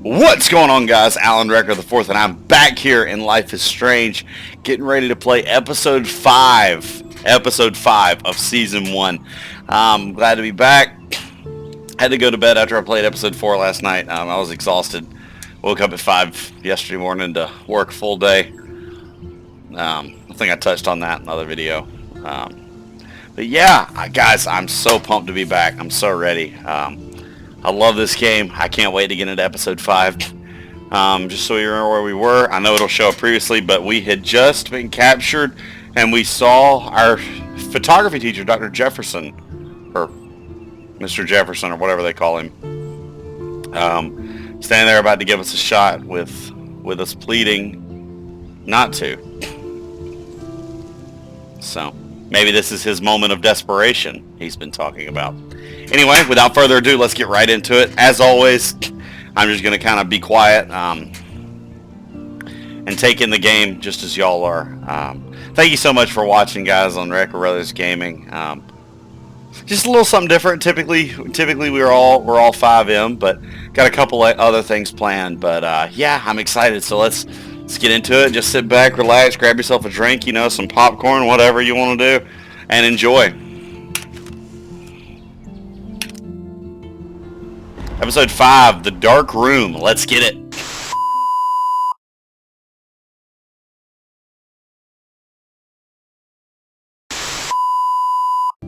What's going on, guys? Alan Recker the fourth, and I'm back here in Life is Strange, getting ready to play episode 5 of season 1. I'm glad to be back. Had to go to bed after I played episode 4 last night. I was exhausted. Woke up at 5 yesterday morning to work full day. I think I touched on that in another video. But yeah, guys, I'm so pumped to be back. I'm so ready. I love this game. I can't wait to get into episode 5. Just so you remember where we were, I know it'll show up previously, but we had just been captured and we saw our photography teacher, Dr. Jefferson, or Mr. Jefferson, or whatever they call him, standing there about to give us a shot with us pleading not to. So maybe this is his moment of desperation he's been talking about. Anyway, without further ado, let's get right into it. As always, I'm just going to kind of be quiet and take in the game just as y'all are. Thank you so much for watching, guys, on Recker Brothers Gaming. Just a little something different. Typically we're all 5M, but got a couple of other things planned. But yeah, I'm excited. So let's get into it. Just sit back, relax, grab yourself a drink, some popcorn, whatever you want to do, and enjoy. Episode 5, The Dark Room. Let's get it.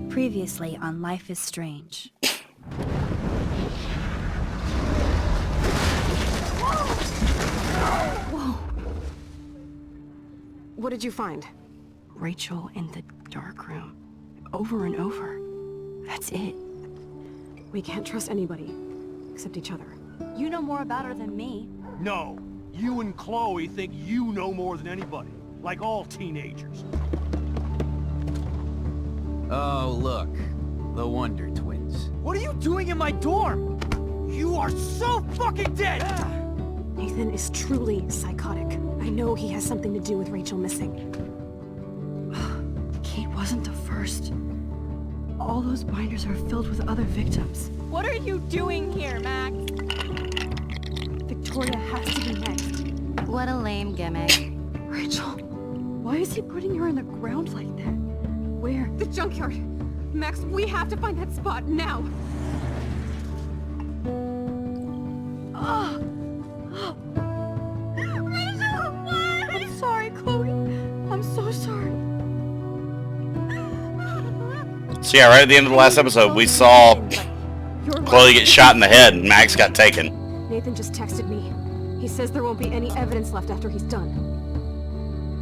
Previously on Life is Strange. Whoa! What did you find? Rachel in the dark room. Over and over. That's it. We can't trust anybody, except each other. You know more about her than me. No, you and Chloe think you know more than anybody, like all teenagers. Oh, look. The Wonder Twins. What are you doing in my dorm? You are so fucking dead! Nathan is truly psychotic. I know he has something to do with Rachel missing. Kate wasn't the first. All those binders are filled with other victims. What are you doing here, Max? Victoria has to be next. What a lame gimmick. Rachel, why is he putting her in the ground like that? Where? The junkyard! Max, we have to find that spot now! Rachel, what? I'm sorry, Chloe. I'm so sorry. So yeah, right at the end of the last episode, we saw Chloe get shot in the head and Max got taken. Nathan just texted me. He says there won't be any evidence left after he's done.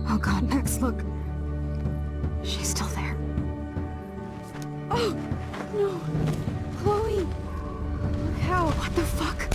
Oh god, Max, look. She's still there. Oh, no. Chloe. Look how. What the fuck?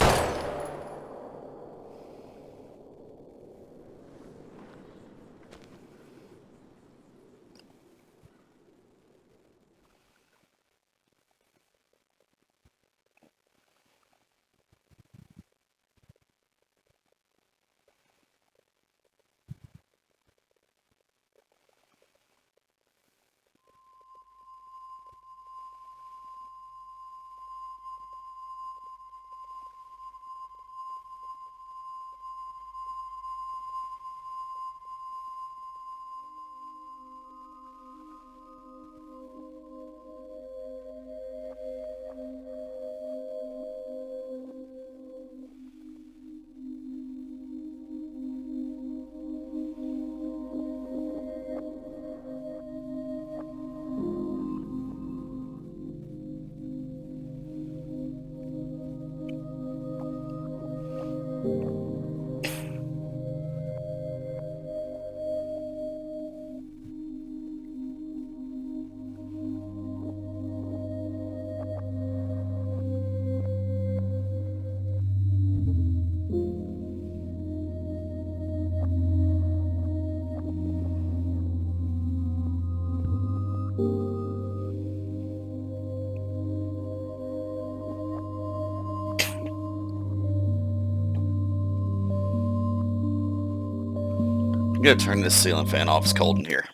I'm gonna turn this ceiling fan off. It's cold in here.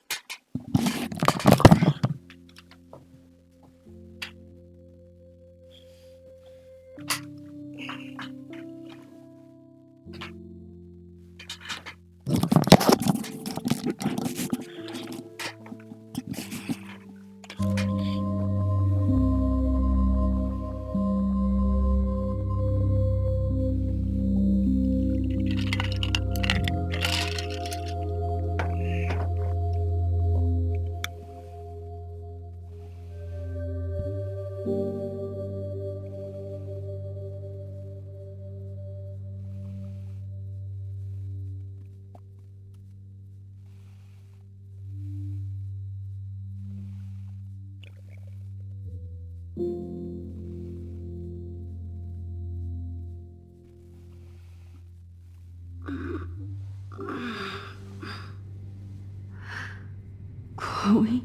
Chloe?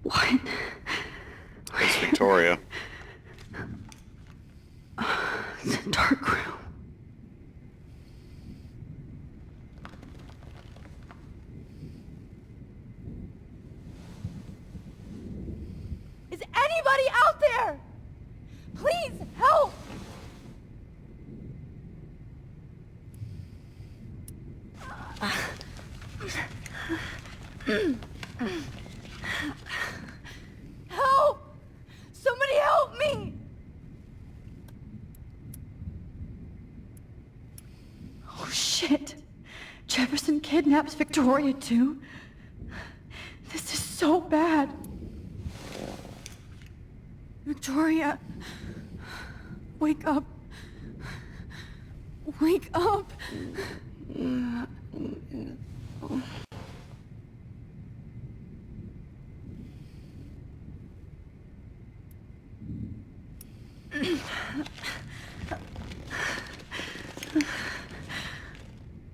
What? It's Victoria. It's a dark room. Is anybody out there? Please help! Help! Somebody help me! Oh shit. Jefferson kidnaps Victoria too? This is so bad. Victoria, wake up. Wake up.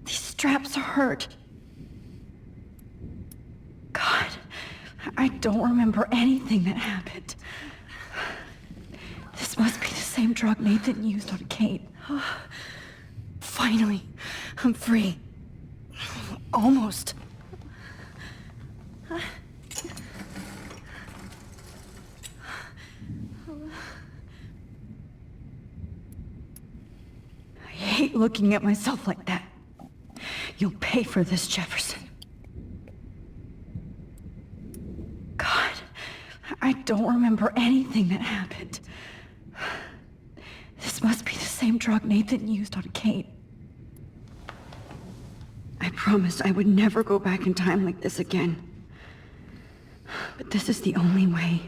These straps hurt. God, I don't remember anything that happened. This must be the same drug Nathan used on Kate. Finally, I'm free. Almost. I hate looking at myself like that. You'll pay for this, Jefferson. God, I don't remember anything that happened. This must be the same drug Nathan used on Kate. I promised I would never go back in time like this again. But this is the only way.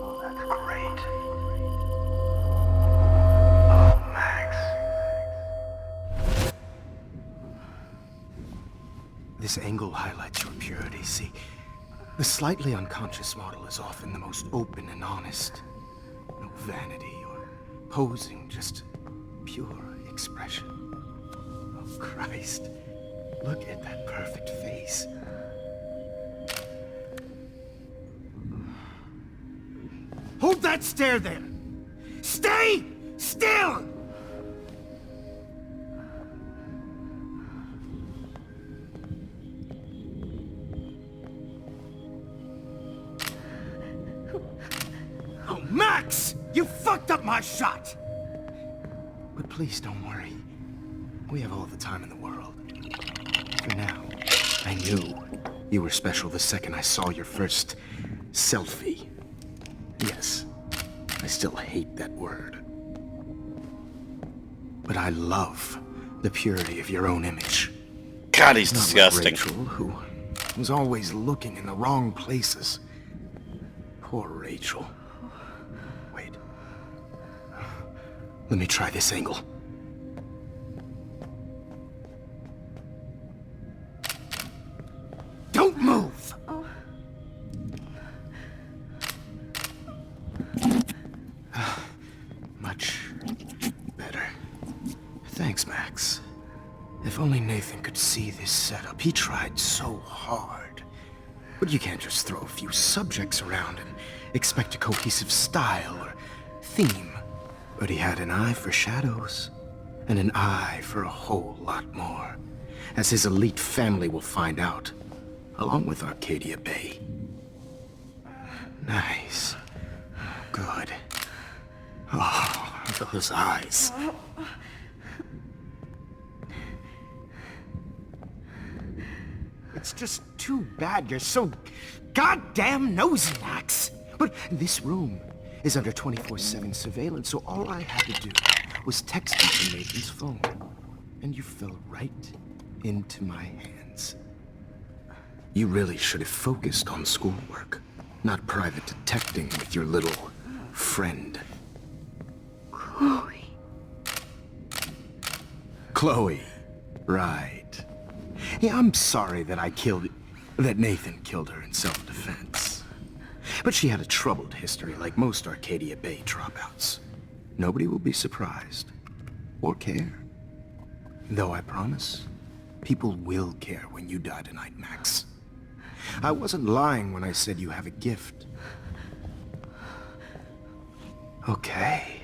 Oh, that's great. Oh, Max. This angle highlights your purity, see? The slightly unconscious model is often the most open and honest. No vanity or posing, just pure expression. Oh, Christ. Look at that perfect face. Hold that stare there! Stay still! Oh, Max! You fucked up my shot! But please don't worry. We have all the time in the world. For now, I knew you were special the second I saw your first selfie. Yes, I still hate that word. But I love the purity of your own image. God, he's Not like disgusting. Rachel, who was always looking in the wrong places. Poor Rachel. Wait. Let me try this angle. Don't move! Much better. Thanks, Max. If only Nathan could see this setup. He tried so hard. But you can't just throw a few subjects around and expect a cohesive style or theme. But he had an eye for shadows, and an eye for a whole lot more, as his elite family will find out, along with Arcadia Bay. Nice. Good. Oh, those eyes. It's just too bad you're so goddamn nosy, Max. But this room is under 24/7 surveillance, so all I had to do was text you from Nathan's phone. And you fell right into my hands. You really should have focused on schoolwork, not private detecting with your little friend. Chloe. Chloe. Right. Yeah, I'm sorry that that Nathan killed her in self-defense. But she had a troubled history like most Arcadia Bay dropouts. Nobody will be surprised. Or care. Though I promise, people will care when you die tonight, Max. I wasn't lying when I said you have a gift. Okay.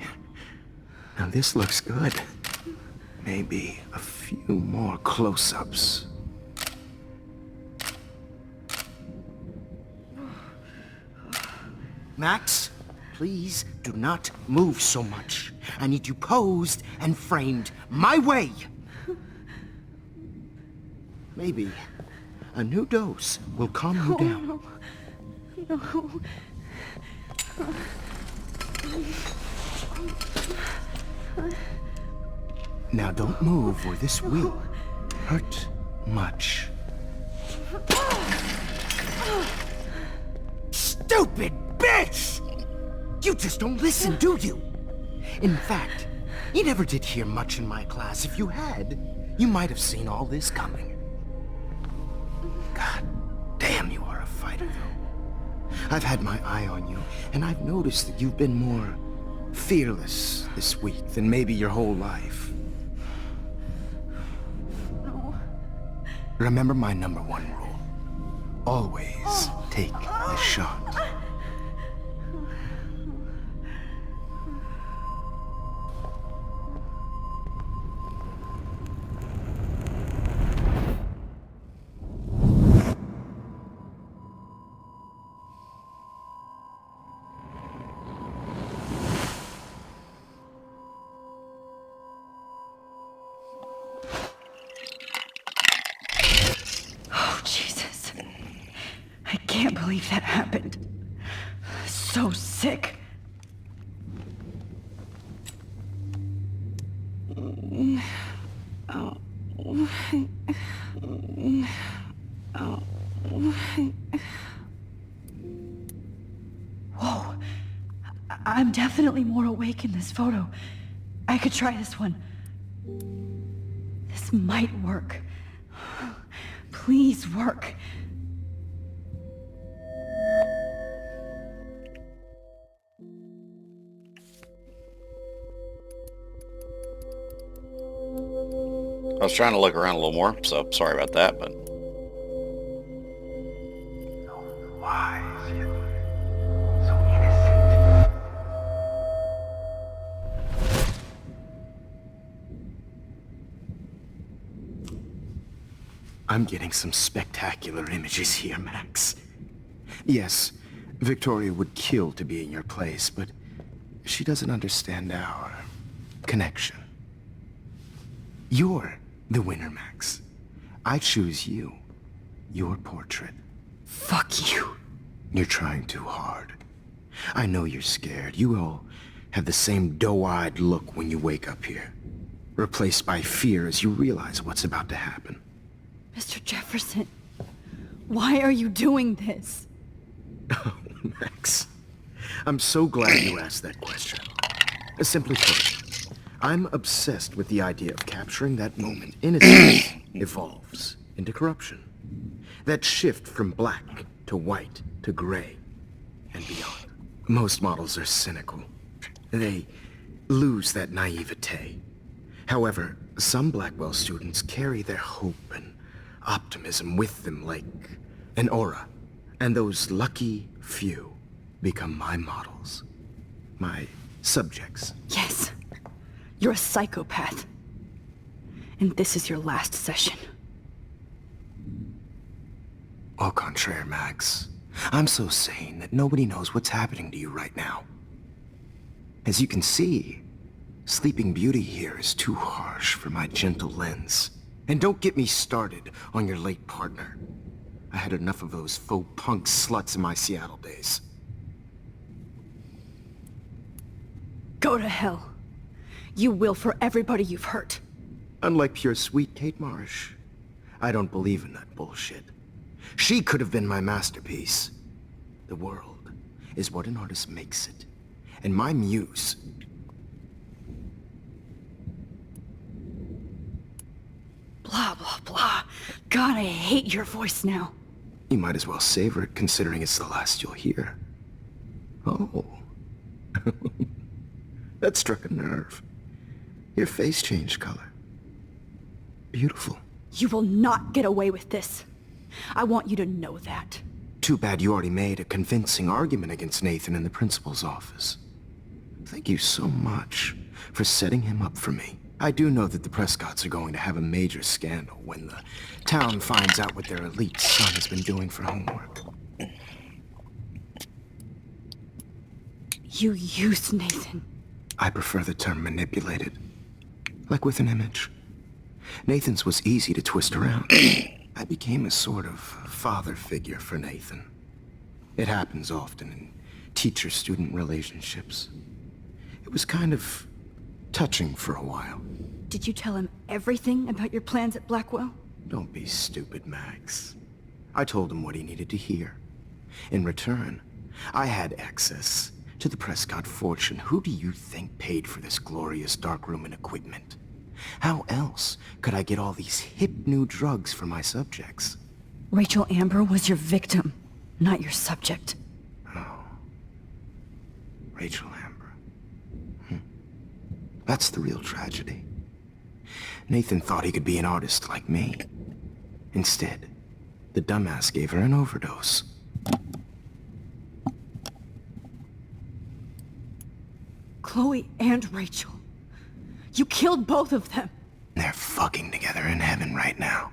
Now this looks good. Maybe a few more close-ups. Max, please do not move so much. I need you posed and framed my way. Maybe a new dose will calm you down. No. Now don't move or this will hurt much. Stupid bitch! You just don't listen, do you? In fact, you never did hear much in my class. If you had, you might have seen all this coming. God damn, you are a fighter, though. I've had my eye on you, and I've noticed that you've been more fearless this week than maybe your whole life. No. Remember my #1 rule. Always take the shot. Oh, Jesus. I can't believe that happened. So sick. Whoa. I'm definitely more awake in this photo. I could try this one. This might work. Please work. I was trying to look around a little more, so sorry about that, but... So wise, yet so innocent. I'm getting some spectacular images here, Max. Yes, Victoria would kill to be in your place, but she doesn't understand our connection. You're the winner, Max. I choose you. Your portrait. Fuck you. You're trying too hard. I know you're scared. You all have the same doe-eyed look when you wake up here. Replaced by fear as you realize what's about to happen. Mr. Jefferson, why are you doing this? Oh, Max. I'm so glad you asked that question. Simply put, I'm obsessed with the idea of capturing that moment innocence evolves into corruption. That shift from black to white to gray and beyond. Most models are cynical. They lose that naivete. However, some Blackwell students carry their hope and optimism with them like an aura. And those lucky few become my models. My subjects. Yes. You're a psychopath. And this is your last session. Au contraire, Max. I'm so sane that nobody knows what's happening to you right now. As you can see, Sleeping Beauty here is too harsh for my gentle lens. And don't get me started on your late partner. I had enough of those faux punk sluts in my Seattle days. Go to hell. You will for everybody you've hurt. Unlike pure sweet Kate Marsh, I don't believe in that bullshit. She could have been my masterpiece. The world is what an artist makes it. And my muse... Blah, blah, blah. God, I hate your voice now. You might as well savor it, considering it's the last you'll hear. Oh. That struck a nerve. Your face changed color. Beautiful. You will not get away with this. I want you to know that. Too bad you already made a convincing argument against Nathan in the principal's office. Thank you so much for setting him up for me. I do know that the Prescotts are going to have a major scandal when the town finds out what their elite son has been doing for homework. You used Nathan. I prefer the term manipulated. Like with an image. Nathan's was easy to twist around. I became a sort of father figure for Nathan. It happens often in teacher-student relationships. It was kind of touching for a while. Did you tell him everything about your plans at Blackwell? Don't be stupid, Max. I told him what he needed to hear. In return, I had access to the Prescott fortune. Who do you think paid for this glorious darkroom and equipment? How else could I get all these hip new drugs for my subjects? Rachel Amber was your victim, not your subject. Oh. Rachel Amber. That's the real tragedy. Nathan thought he could be an artist like me. Instead, the dumbass gave her an overdose. Chloe and Rachel. You killed both of them. They're fucking together in heaven right now.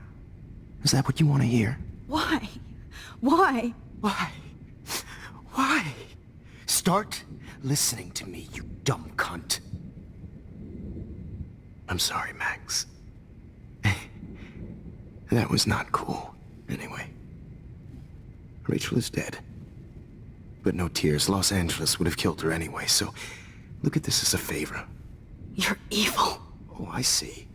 Is that what you want to hear? Why? Why? Why? Why? Start listening to me, you dumb cunt. I'm sorry, Max. That was not cool. Anyway. Rachel is dead. But no tears. Los Angeles would have killed her anyway, so look at this as a favor. You're evil. Oh, I see.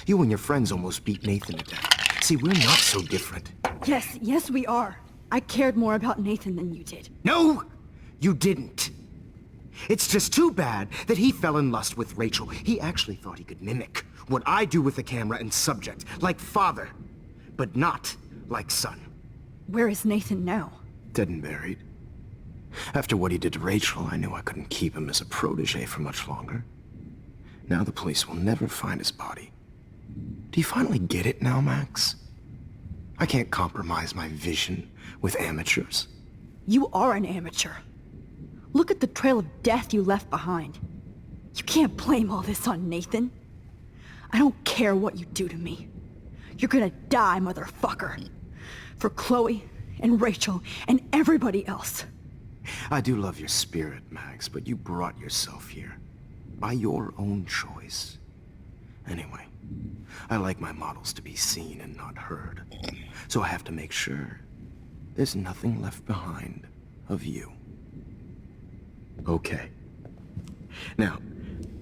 You and your friends almost beat Nathan to death. See, we're not so different. Yes, we are. I cared more about Nathan than you did. No! You didn't. It's just too bad that he fell in lust with Rachel. He actually thought he could mimic what I do with the camera and subject, like father, but not like son. Where is Nathan now? Dead and buried. After what he did to Rachel, I knew I couldn't keep him as a protege for much longer. Now the police will never find his body. Do you finally get it now, Max? I can't compromise my vision with amateurs. You are an amateur. Look at the trail of death you left behind. You can't blame all this on Nathan. I don't care what you do to me. You're gonna die, motherfucker. For Chloe and Rachel and everybody else. I do love your spirit, Max, but you brought yourself here. By your own choice. Anyway, I like my models to be seen and not heard. So I have to make sure there's nothing left behind of you. Okay. Now,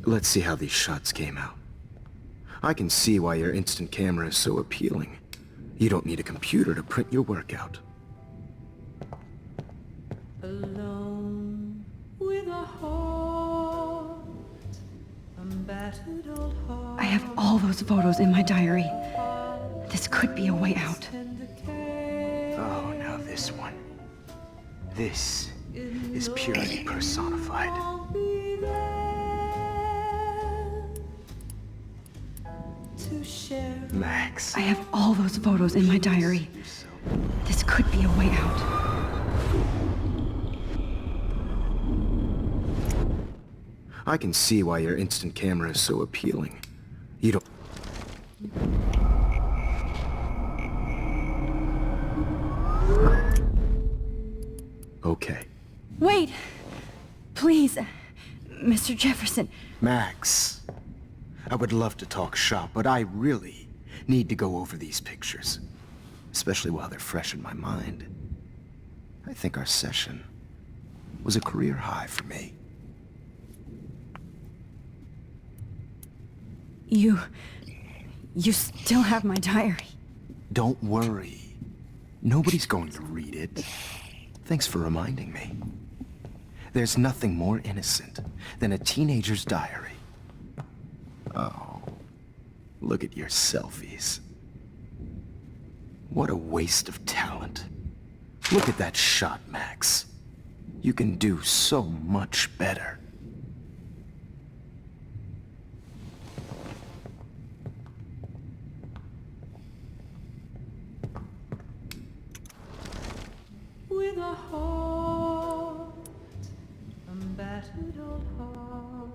let's see how these shots came out. I can see why your instant camera is so appealing. You don't need a computer to print your work out. Alone with a heart, a battered old heart. I have all those photos in my diary. This could be a way out. Oh, now this one. This is purity personified. I'll be there to share. Max. I have all those photos in my diary. This could be a way out. I can see why your instant camera is so appealing. You don't... Okay. Wait! Please, Mr. Jefferson. Max, I would love to talk shop, but I really need to go over these pictures. Especially while they're fresh in my mind. I think our session was a career high for me. You still have my diary. Don't worry. Nobody's going to read it. Thanks for reminding me. There's nothing more innocent than a teenager's diary. Oh, look at your selfies. What a waste of talent. Look at that shot, Max. You can do so much better. With a heart, a battered old heart.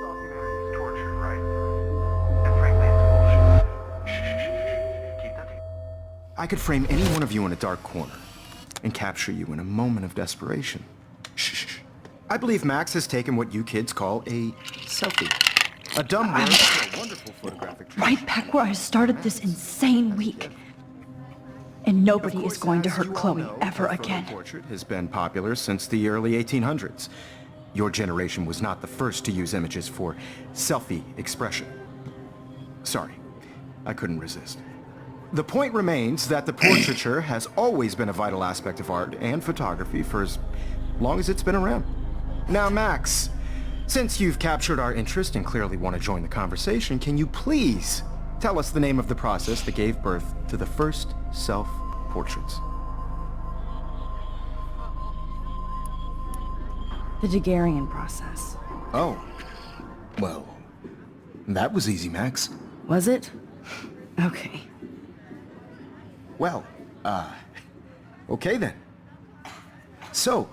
Thought humanity is tortured, right? And frankly, it's bullshit. Shh. Keep that to I could frame any one of you in a dark corner and capture you in a moment of desperation. Shh. I believe Max has taken what you kids call a selfie. A dumb word for a wonderful photographic trick. Right back where I started this insane week. And nobody is going to hurt Chloe ever again. Portrait has been popular since the early 1800s. Your generation was not the first to use images for selfie expression. Sorry, I couldn't resist. The point remains that the portraiture has always been a vital aspect of art and photography for as long as it's been around. Now, Max, since you've captured our interest and clearly want to join the conversation, can you please tell us the name of the process that gave birth to the first self-portraits? The Daguerrean process. Oh, well, that was easy, Max. Was it? Okay. Well, okay then. So,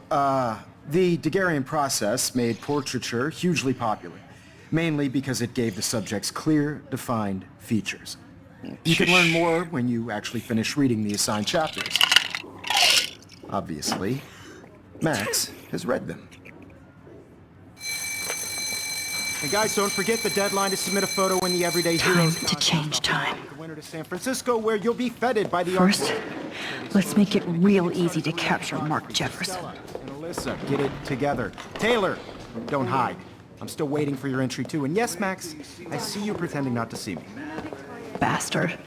the Daguerrean process made portraiture hugely popular, mainly because it gave the subjects clear, defined features. You can learn more when you actually finish reading the assigned chapters. Obviously, Max has read them. And guys, don't forget the deadline to submit a photo in the Everyday Time Heroes to change time. The winner to San Francisco, where you'll be feted by the First, let's make it real easy to capture Mark Jefferson. And Alyssa, get it together. Taylor, don't hide. I'm still waiting for your entry too. And yes, Max, I see you pretending not to see me. Bastard.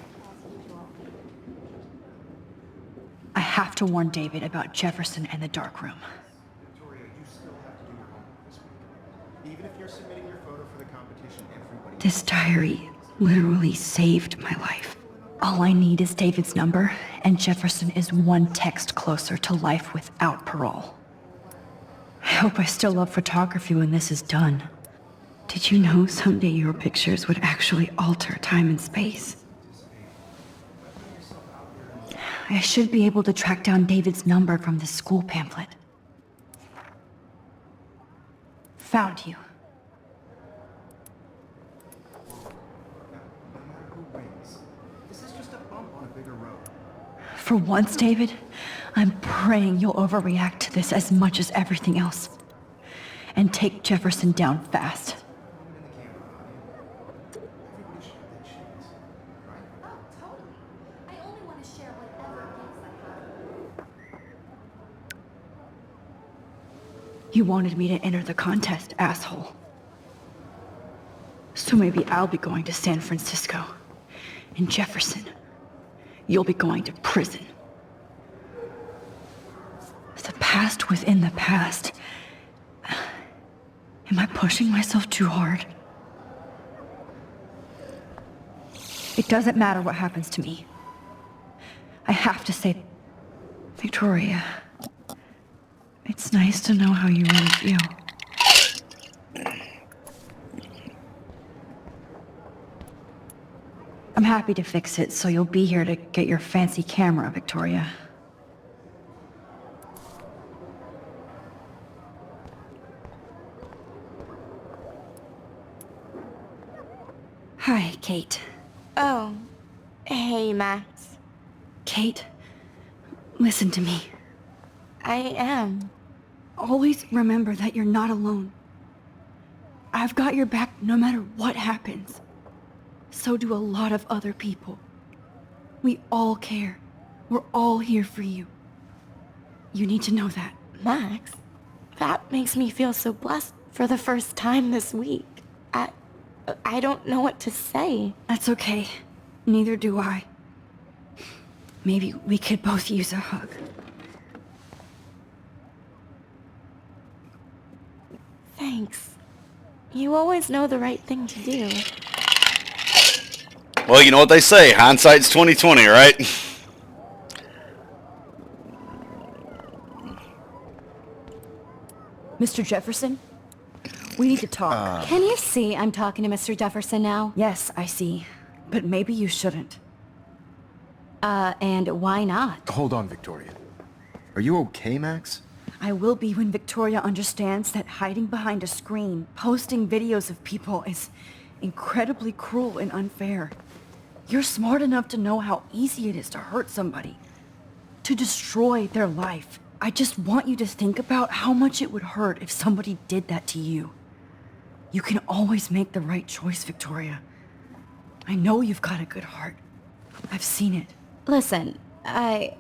I have to warn David about Jefferson and the dark room. Victoria, you still have to do your homework this week. Even if you're submitting your photo for the competition, everybody... This diary literally saved my life. All I need is David's number, and Jefferson is one text closer to life without parole. I hope I still love photography when this is done. Did you know someday your pictures would actually alter time and space? I should be able to track down David's number from the school pamphlet. Found you. This is just a bump on a bigger road. For once, David, I'm praying you'll overreact to this as much as everything else. And take Jefferson down fast. You wanted me to enter the contest, asshole. So maybe I'll be going to San Francisco. And Jefferson, you'll be going to prison. The past within the past. Am I pushing myself too hard? It doesn't matter what happens to me. I have to say, Victoria, it's nice to know how you really feel. I'm happy to fix it, so you'll be here to get your fancy camera, Victoria. Hi, Kate. Oh, hey, Max. Kate, listen to me. I am. Always remember that you're not alone. I've got your back no matter what happens. So do a lot of other people. We all care. We're all here for you. You need to know that. Max, that makes me feel so blessed for the first time this week. I don't know what to say. That's okay. Neither do I. Maybe we could both use a hug. You always know the right thing to do. Well, you know what they say, hindsight's 20/20, right? Mr. Jefferson? We need to talk. Can you see I'm talking to Mr. Jefferson now? Yes, I see. But maybe you shouldn't. And why not? Hold on, Victoria. Are you okay, Max? I will be when Victoria understands that hiding behind a screen, posting videos of people is incredibly cruel and unfair. You're smart enough to know how easy it is to hurt somebody, to destroy their life. I just want you to think about how much it would hurt if somebody did that to you. You can always make the right choice, Victoria. I know you've got a good heart. I've seen it. Listen, I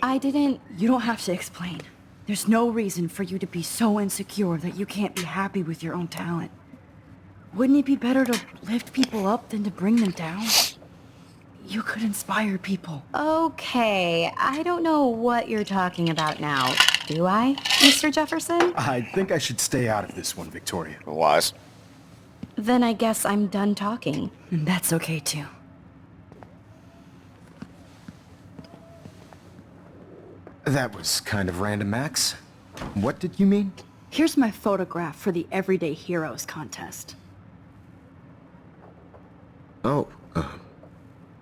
didn't... You don't have to explain. There's no reason for you to be so insecure that you can't be happy with your own talent. Wouldn't it be better to lift people up than to bring them down? You could inspire people. Okay, I don't know what you're talking about now. Do I, Mr. Jefferson? I think I should stay out of this one, Victoria. Wise. Then I guess I'm done talking. And that's okay too. That was kind of random, Max. What did you mean? Here's my photograph for the Everyday Heroes contest. Oh,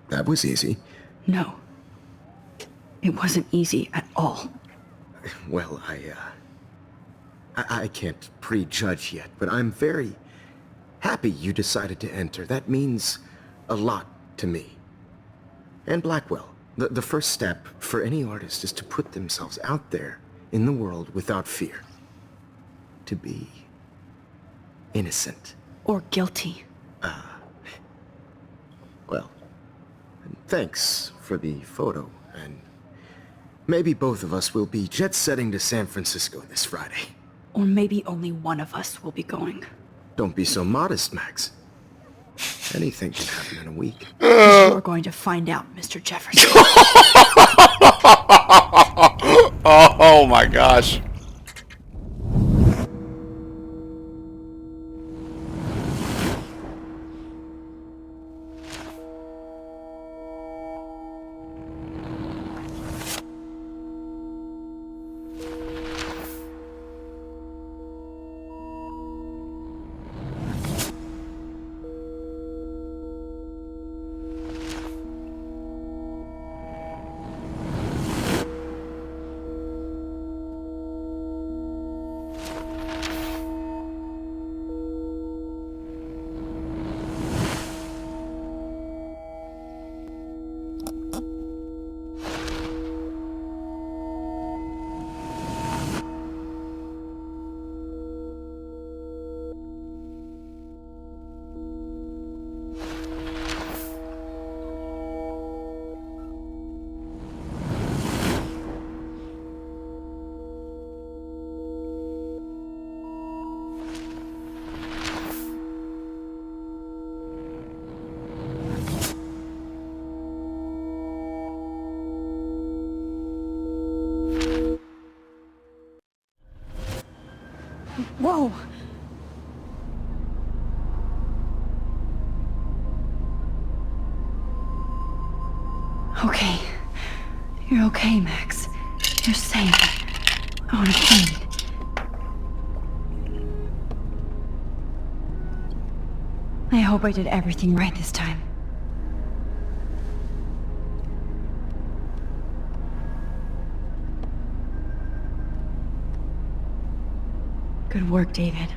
that was easy. No. It wasn't easy at all. Well, I can't prejudge yet, but I'm very happy you decided to enter. That means a lot to me. And Blackwell. The first step for any artist is to put themselves out there in the world without fear. To be innocent. Or guilty. Well, thanks for the photo, and maybe both of us will be jet-setting to San Francisco this Friday. Or maybe only one of us will be going. Don't be so modest, Max. Anything can happen in a week. You're going to find out, Mr. Jefferson. Oh my gosh. Whoa! Okay. You're okay, Max. You're safe. I want to breathe. I hope I did everything right this time. Good work, David.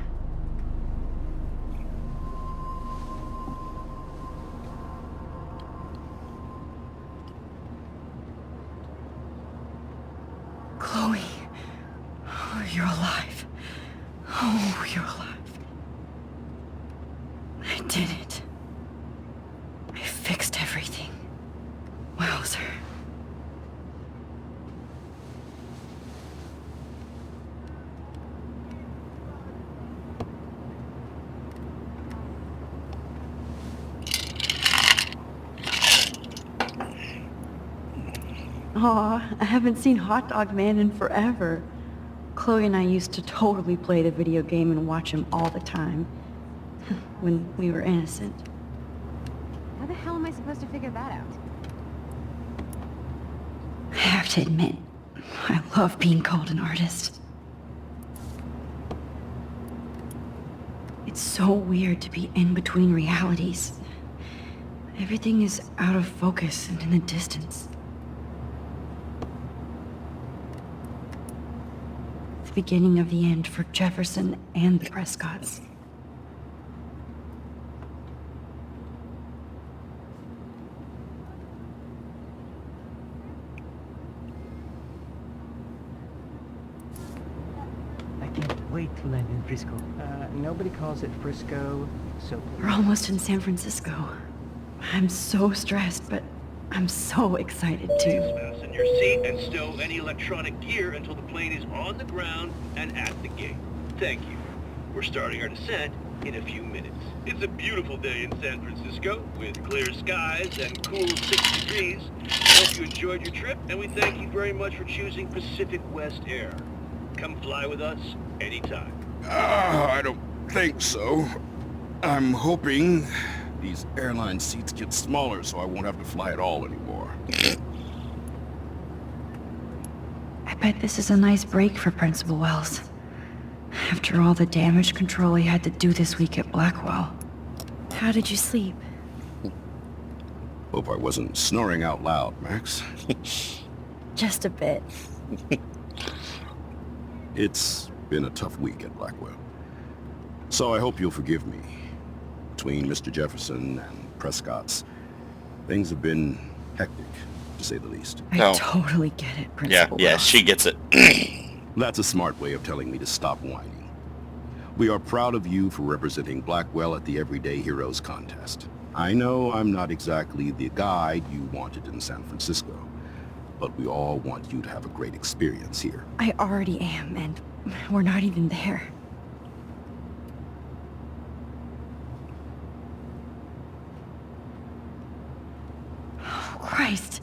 Chloe. Oh, you're alive. Oh, you're alive. I did it. I fixed everything. Wowzer. Aw, I haven't seen Hot Dog Man in forever. Chloe and I used to totally play the video game and watch him all the time. when we were innocent. How the hell am I supposed to figure that out? I have to admit, I love being called an artist. It's so weird to be in between realities. Everything is out of focus and in the distance. The beginning of the end for Jefferson and the Prescotts. I can't wait to land in Frisco. Nobody calls it Frisco, so We're almost in San Francisco. I'm so stressed, but I'm so excited too. Fasten your seat and stow any electronic gear until the plane is on the ground and at the gate. Thank you. We're starting our descent in a few minutes. It's a beautiful day in San Francisco with clear skies and cool 6 degrees. I hope you enjoyed your trip, and we thank you very much for choosing Pacific West Air. Come fly with us anytime. I don't think so. I'm hoping these airline seats get smaller so I won't have to fly at all anymore. I bet this is a nice break for Principal Wells. After all the damage control he had to do this week at Blackwell. How did you sleep? Hope I wasn't snoring out loud, Max. Just a bit. It's been a tough week at Blackwell. So I hope you'll forgive me. Between Mr. Jefferson and Prescott's, things have been hectic, to say the least. I totally get it, Principal Yeah, Wells. she gets it. That's a smart way of telling me to stop whining. We are proud of you for representing Blackwell at the Everyday Heroes contest. I know I'm not exactly the guide you wanted in San Francisco, but we all want you to have a great experience here. I already am, and we're not even there. Oh, Christ.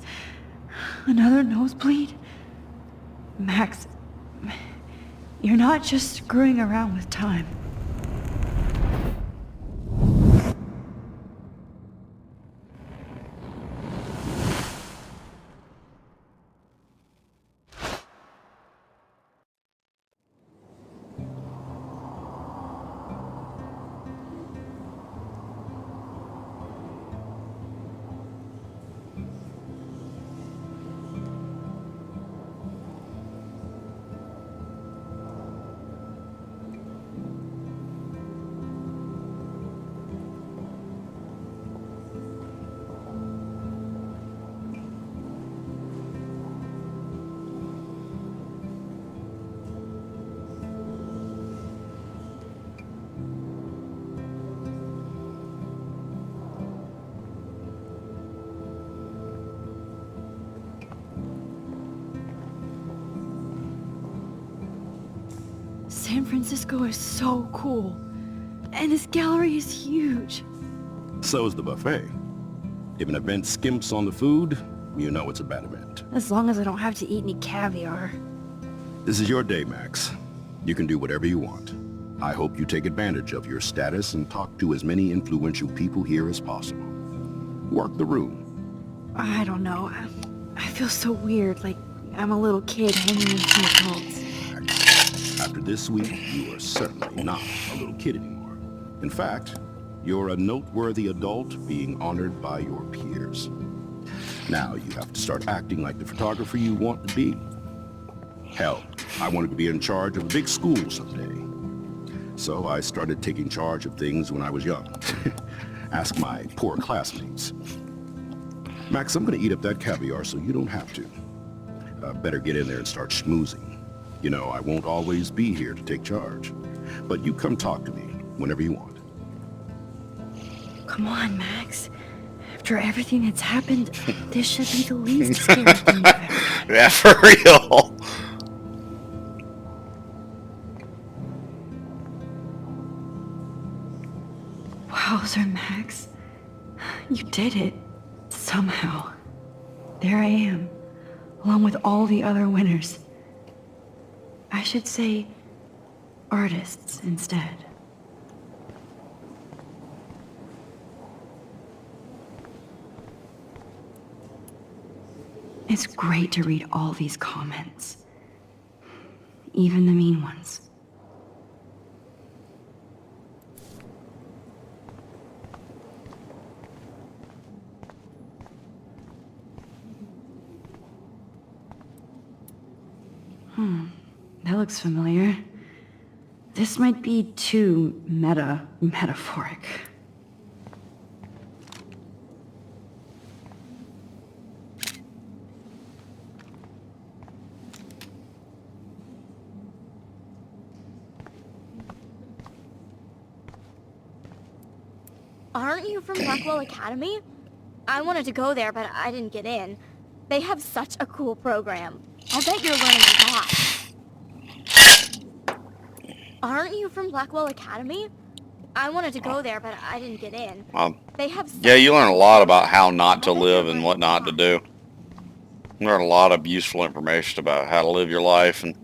Another nosebleed? Max, you're not just screwing around with time. San Francisco is so cool. And this gallery is huge. So is the buffet. If an event skimps on the food, you know it's a bad event. As long as I don't have to eat any caviar. This is your day, Max. You can do whatever you want. I hope you take advantage of your status and talk to as many influential people here as possible. Work the room. I don't know. I feel so weird, like I'm a little kid hanging with some adults. After this week, you are certainly not a little kid anymore. In fact, you're a noteworthy adult being honored by your peers. Now you have to start acting like the photographer you want to be. Hell, I wanted to be in charge of a big school someday. So I started taking charge of things when I was young. Ask my poor classmates. Max, I'm gonna eat up that caviar so you don't have to. Better get in there and start schmoozing. You know, I won't always be here to take charge. But you come talk to me whenever you want. Come on, Max. After everything that's happened, this should be the least scary thing you've ever done. Yeah, for real. Wowzer, Max. You did it. Somehow. There I am, along with all the other winners. I should say artists instead. It's great to read all these comments. Even the mean ones. That looks familiar. This might be too metaphoric. Aren't you from Blackwell Academy? I wanted to go there, but I didn't get in. They have such a cool program. I bet you're learning a lot. Aren't you from Blackwell Academy? I wanted to go there, but I didn't get in. They have Yeah, you learn a lot about how not to live and what not to do. You learn a lot of useful information about how to live your life and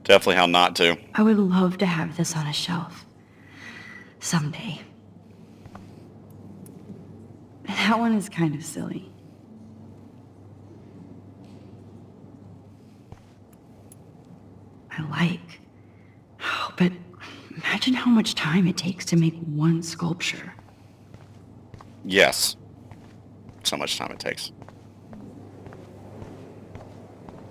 definitely how not to. I would love to have this on a shelf. Someday. That one is kind of silly. I like. Oh, but imagine how much time it takes to make one sculpture. Yes. So much time it takes.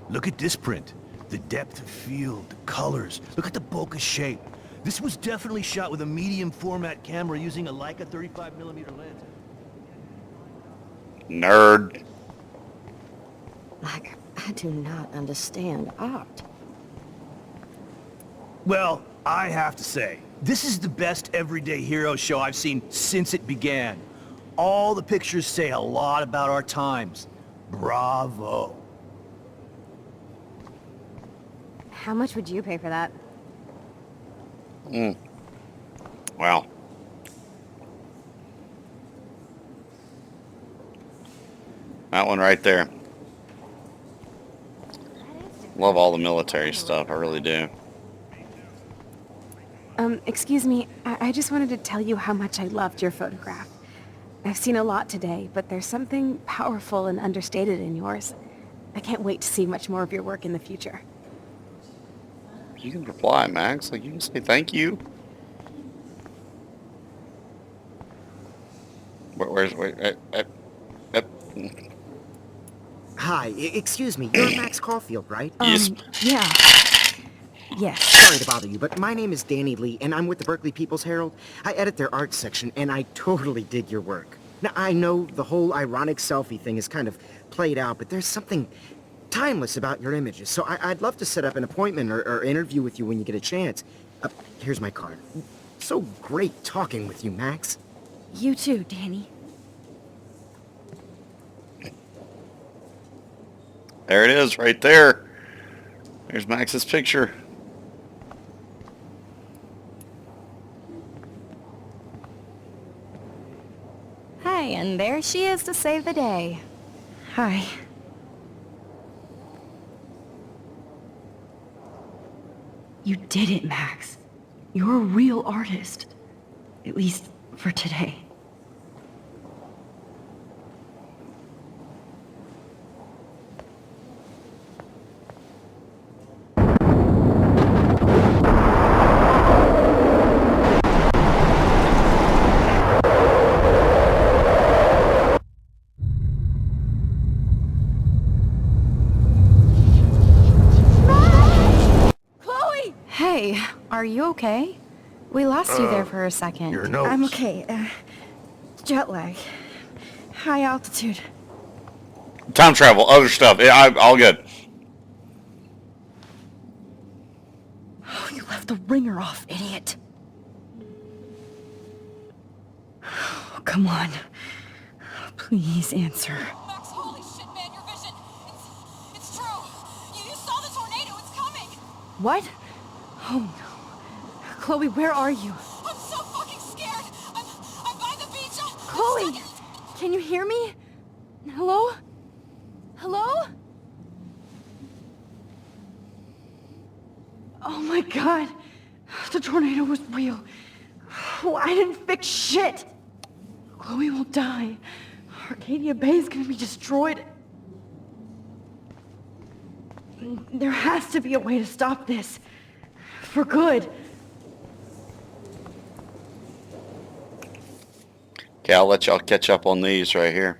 Look at this print. The depth of field, the colors. Look at the bokeh shape. This was definitely shot with a medium format camera using a Leica 35mm lens. Nerd. Like, I do not understand art. Well, I have to say, this is the best everyday hero show I've seen since it began. All the pictures say a lot about our times. Bravo. How much would you pay for that? Wow. That one right there. Love all the military stuff, I really do. Excuse me, I just wanted to tell you how much I loved your photograph. I've seen a lot today, but there's something powerful and understated in yours. I can't wait to see much more of your work in the future. You can reply, Max. Like, you can say thank you. Hi, excuse me, you're Max Caulfield, right? Yes. Yeah. Yes. Sorry to bother you, but my name is Danny Lee, and I'm with the Berkeley People's Herald. I edit their art section, and I totally dig your work. Now, I know the whole ironic selfie thing is kind of played out, but there's something timeless about your images, so I'd love to set up an appointment or interview with you when you get a chance. Here's my card. So great talking with you, Max. You too, Danny. There it is, right there. There's Max's picture. Hi, and there she is to save the day. Hi. You did it, Max. You're a real artist. At least for today. Hey, are you okay? We lost you there for a second. Your nose. I'm okay. Jet lag. High altitude. Time travel, other stuff. Yeah, all good. Oh, you left the ringer off, idiot. Oh, come on. Please answer. Max, holy shit, man, your vision. It's true. You saw the tornado. It's coming. What? Oh no. Chloe, where are you? I'm so fucking scared. I'm by the beach. Chloe! Can you hear me? Hello? Hello? Oh my god. The tornado was real. Oh, I didn't fix shit. Chloe will die. Arcadia Bay is gonna be destroyed. There has to be a way to stop this. For good. Okay, I'll let y'all catch up on these right here.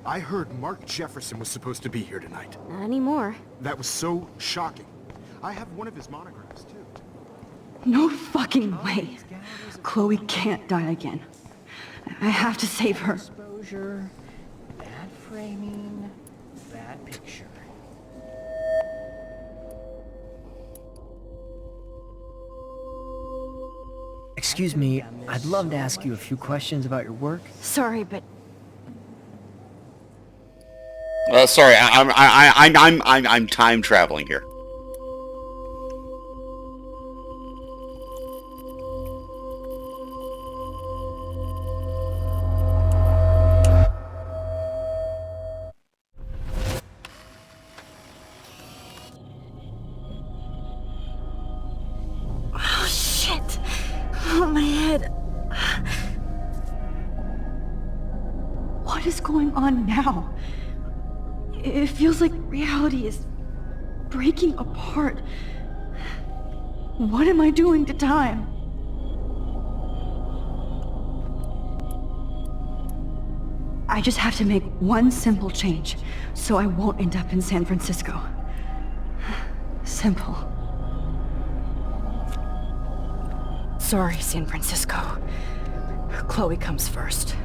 I heard Mark Jefferson was supposed to be here tonight. Not anymore. That was so shocking. I have one of his monographs, too. No fucking way. Chloe can't die again. I have to save her. Exposure, bad framing, bad picture. Excuse me, I'd love to ask you a few questions about your work. Sorry, but Sorry, I'm time traveling here. oh shit. Oh, my head. What is going on now? It feels like reality is breaking apart. What am I doing to time? I just have to make one simple change, so I won't end up in San Francisco. Simple. Sorry, San Francisco. Chloe comes first.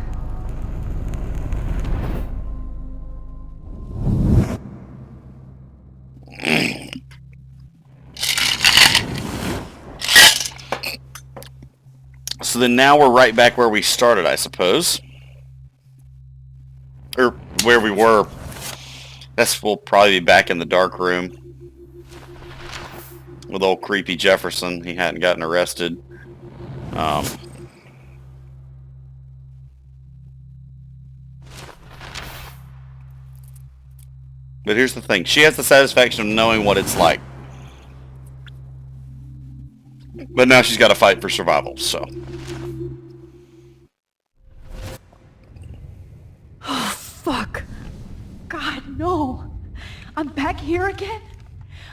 So then now we're right back where we started, I suppose. Or where we were. We'll probably be back in the dark room. With old creepy Jefferson. He hadn't gotten arrested. But here's the thing. She has the satisfaction of knowing what it's like. But now she's got to fight for survival, so. Oh, fuck. God, no. I'm back here again?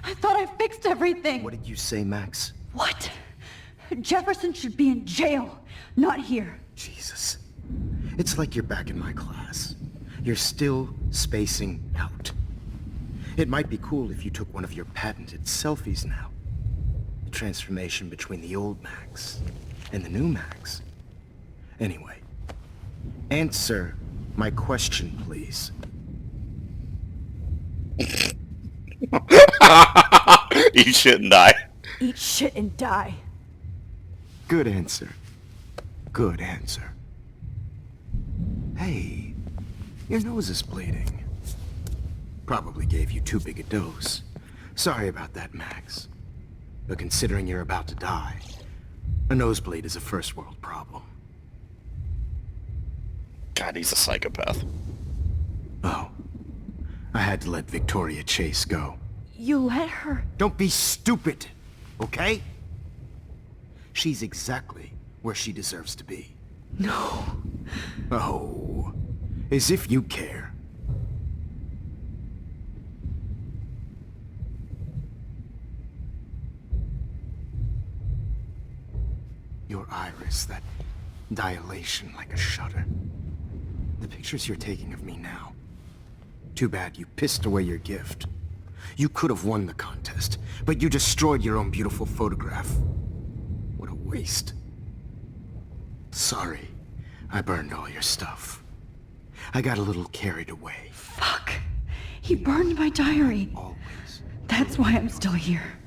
I thought I fixed everything. What did you say, Max? What? Jefferson should be in jail, not here. Jesus. It's like you're back in my class. You're still spacing out. It might be cool if you took one of your patented selfies now. The transformation between the old Max and the new Max. Anyway, answer my question, please. You shouldn't die. Eat shit and die. Good answer. Good answer. Hey, your nose is bleeding. Probably gave you too big a dose. Sorry about that, Max. But considering you're about to die, a nosebleed is a first world problem. God, he's a psychopath. Oh, I had to let Victoria Chase go. You let her? Don't be stupid, okay? She's exactly where she deserves to be. No. Oh, as if you care. Your iris, that dilation like a shutter. The pictures you're taking of me now. Too bad you pissed away your gift. You could have won the contest, but you destroyed your own beautiful photograph. What a waste. Sorry, I burned all your stuff. I got a little carried away. Fuck. He burned my diary. Always. That's why I'm still here.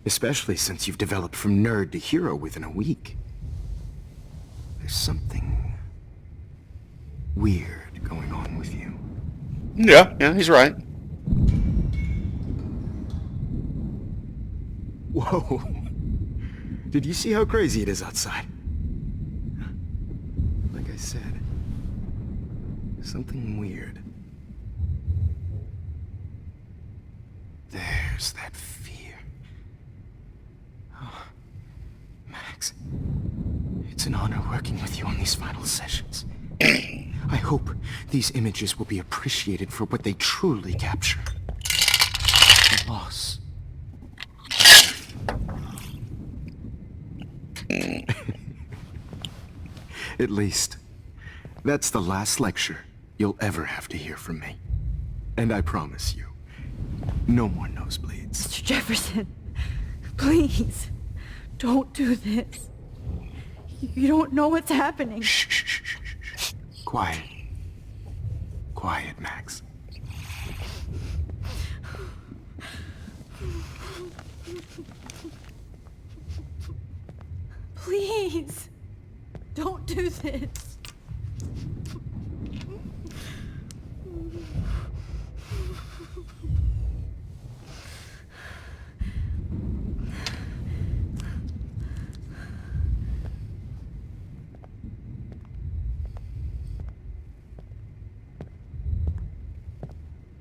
Especially since you've developed from nerd to hero within a week. There's something weird going on with you. Yeah, he's right. Whoa. Did you see how crazy it is outside? Like I said, something weird. There's that fear. Oh, Max, it's an honor working with you on these final sessions. I hope these images will be appreciated for what they truly capture. The loss. At least, that's the last lecture you'll ever have to hear from me. And I promise you, no more nosebleeds. Mr. Jefferson, please, don't do this. You don't know what's happening. Shh. Quiet. Quiet, Max. Please, don't do this.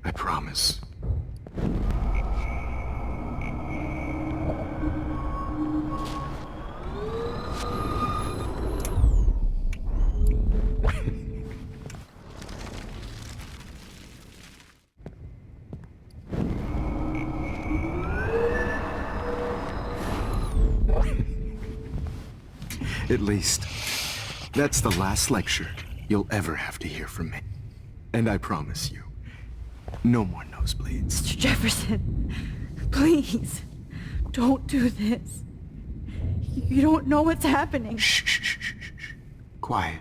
I promise. At least, that's the last lecture you'll ever have to hear from me. And I promise you, no more nosebleeds. Mr. Jefferson, please, don't do this. You don't know what's happening. Shh. Quiet.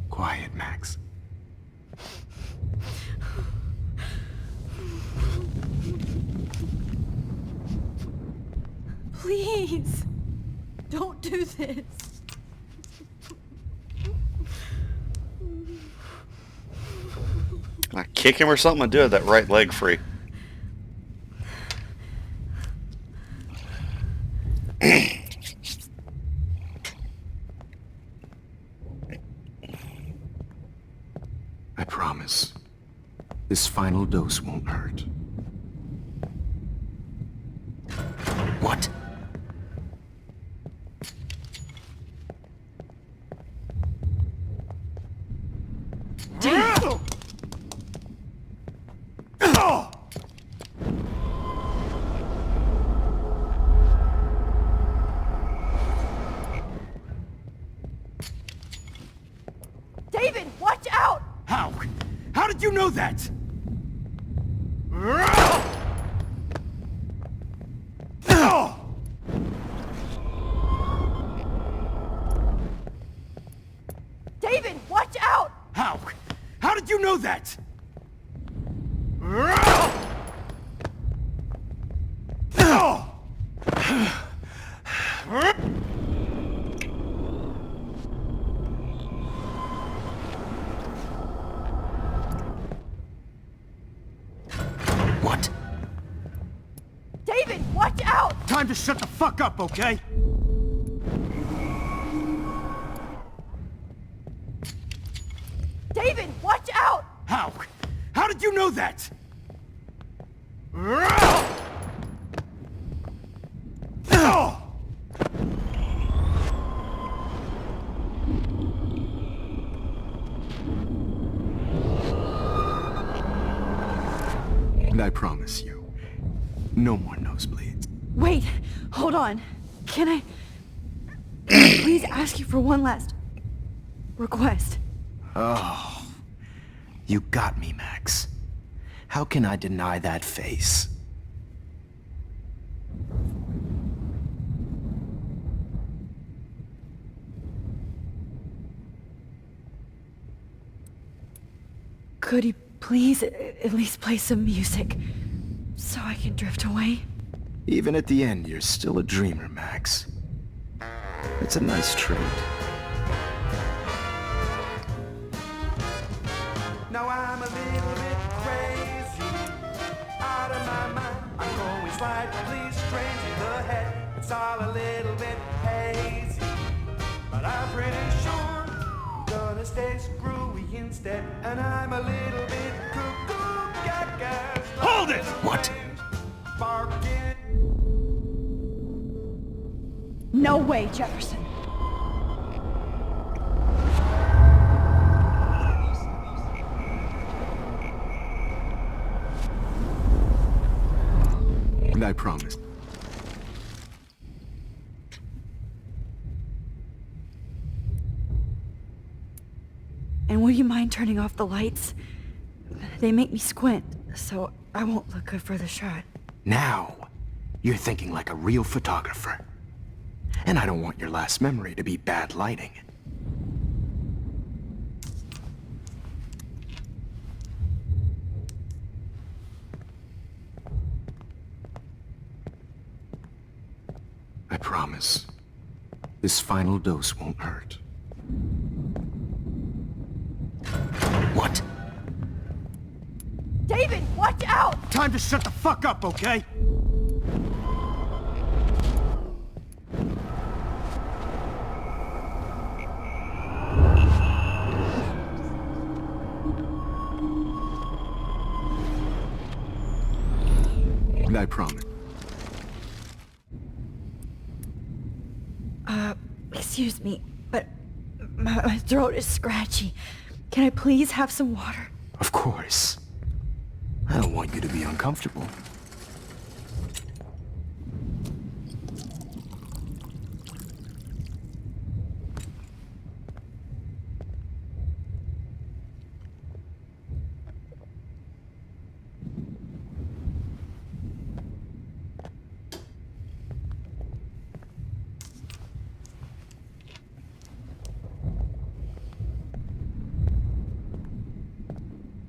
Quiet, Max. Please, don't do this. Can I kick him or something? I do have that right leg free. I promise, this final dose won't hurt. What? David, watch out! How? How did you know that? David, watch out! How? How did you know that? What? David, watch out! Time to shut the fuck up, okay? David, watch out! How? How did you know that? And I promise you, no more nosebleeds. Wait, hold on. Can I please ask you for one last request? Oh, you got me, Max. How can I deny that face? Could you please at least play some music so I can drift away? Even at the end, you're still a dreamer, Max. It's a nice trait. Now I'm a little bit crazy. Out of my mind, I'm going slightly strange in the head. It's all a little bit hazy, but I'm pretty sure I'm gonna stay screwy instead. And I'm a little bit cuckoo gaga. Hold it! What? Barking. No way, Jefferson. And I promise. And would you mind turning off the lights? They make me squint, so I won't look good for the shot. Now, you're thinking like a real photographer. And I don't want your last memory to be bad lighting. I promise. This final dose won't hurt. What? David, watch out! Time to shut the fuck up, okay? And I promise. Excuse me, but my throat is scratchy. Can I please have some water? Of course. I don't want you to be uncomfortable.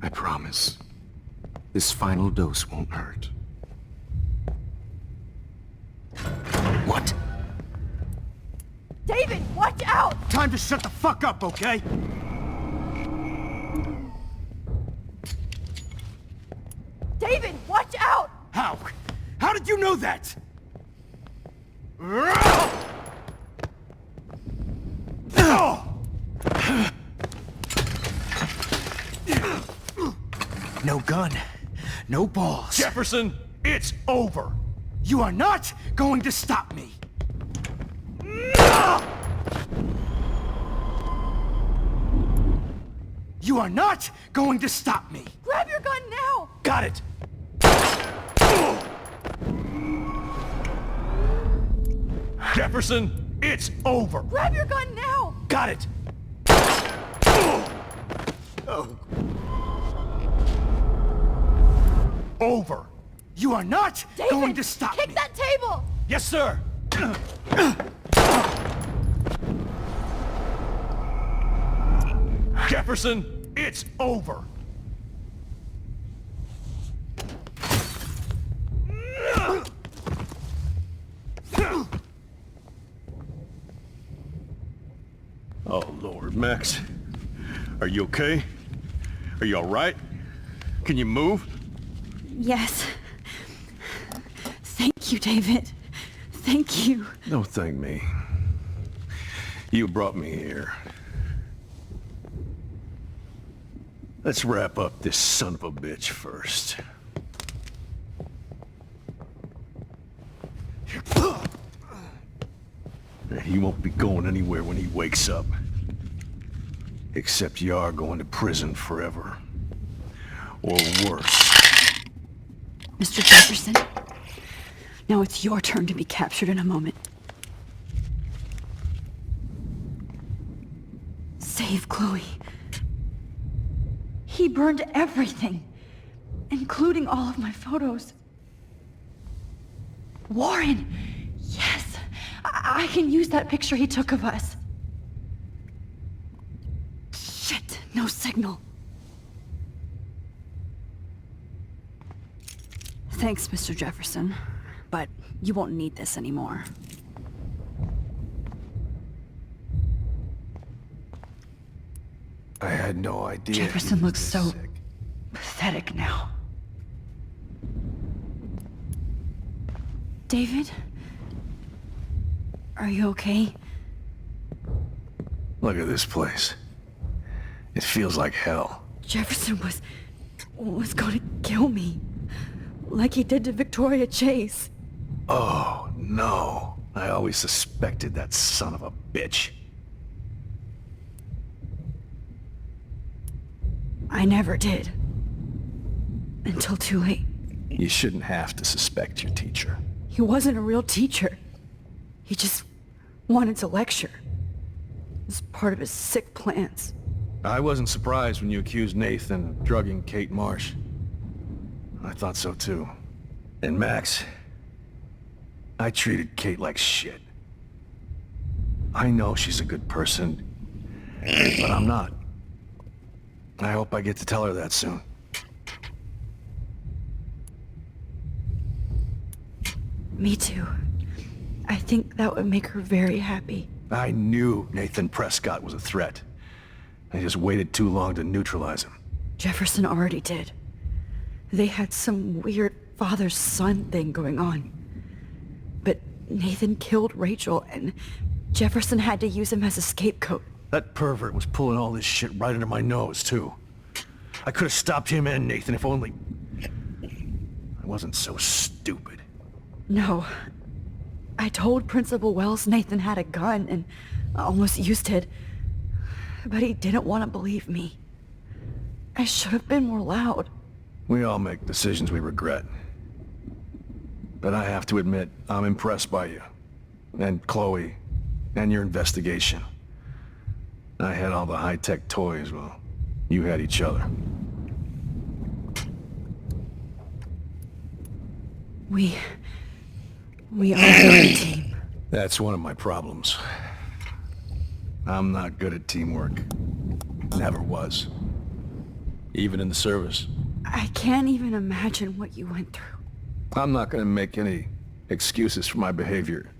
I promise. This final dose won't hurt. What? David, watch out! Time to shut the fuck up, okay? David, watch out! How? How did you know that? No gun. No balls. Jefferson, it's over. You are not going to stop me. You are not going to stop me. Grab your gun now! Got it. Jefferson, it's over. Grab your gun now! Got it. Over. You are not David, going to stop kick me. that table! Yes, sir. Jefferson, it's over. Oh, Lord, Max. Are you okay? Are you all right? Can you move? Yes. Thank you, David. Thank you. Don't thank me. You brought me here. Let's wrap up this son of a bitch first. He won't be going anywhere when he wakes up. Except you are going to prison forever. Or worse. Mr. Jefferson, now it's your turn to be captured in a moment. Save Chloe. He burned everything, including all of my photos. Warren! Yes! I can use that picture he took of us. Shit, no signal. Thanks, Mr. Jefferson, but you won't need this anymore. I had no idea. Jefferson looks so pathetic now. David? Are you okay? Look at this place. It feels like hell. Jefferson was gonna kill me. Like he did to Victoria Chase. Oh, no. I always suspected that son of a bitch. I never did. Until too late. You shouldn't have to suspect your teacher. He wasn't a real teacher. He just wanted to lecture. It was part of his sick plans. I wasn't surprised when you accused Nathan of drugging Kate Marsh. I thought so too. And Max, I treated Kate like shit. I know she's a good person, but I'm not. I hope I get to tell her that soon. Me too. I think that would make her very happy. I knew Nathan Prescott was a threat. I just waited too long to neutralize him. Jefferson already did. They had some weird father-son thing going on. But Nathan killed Rachel, and Jefferson had to use him as a scapegoat. That pervert was pulling all this shit right under my nose, too. I could have stopped him and Nathan if only... I wasn't so stupid. No. I told Principal Wells Nathan had a gun and almost used it. But he didn't want to believe me. I should have been more loud. We all make decisions we regret. But I have to admit, I'm impressed by you. And Chloe. And your investigation. I had all the high-tech toys, well, you had each other. We are a team. That's one of my problems. I'm not good at teamwork. Never was. Even in the service. I can't even imagine what you went through. I'm not gonna make any excuses for my behavior.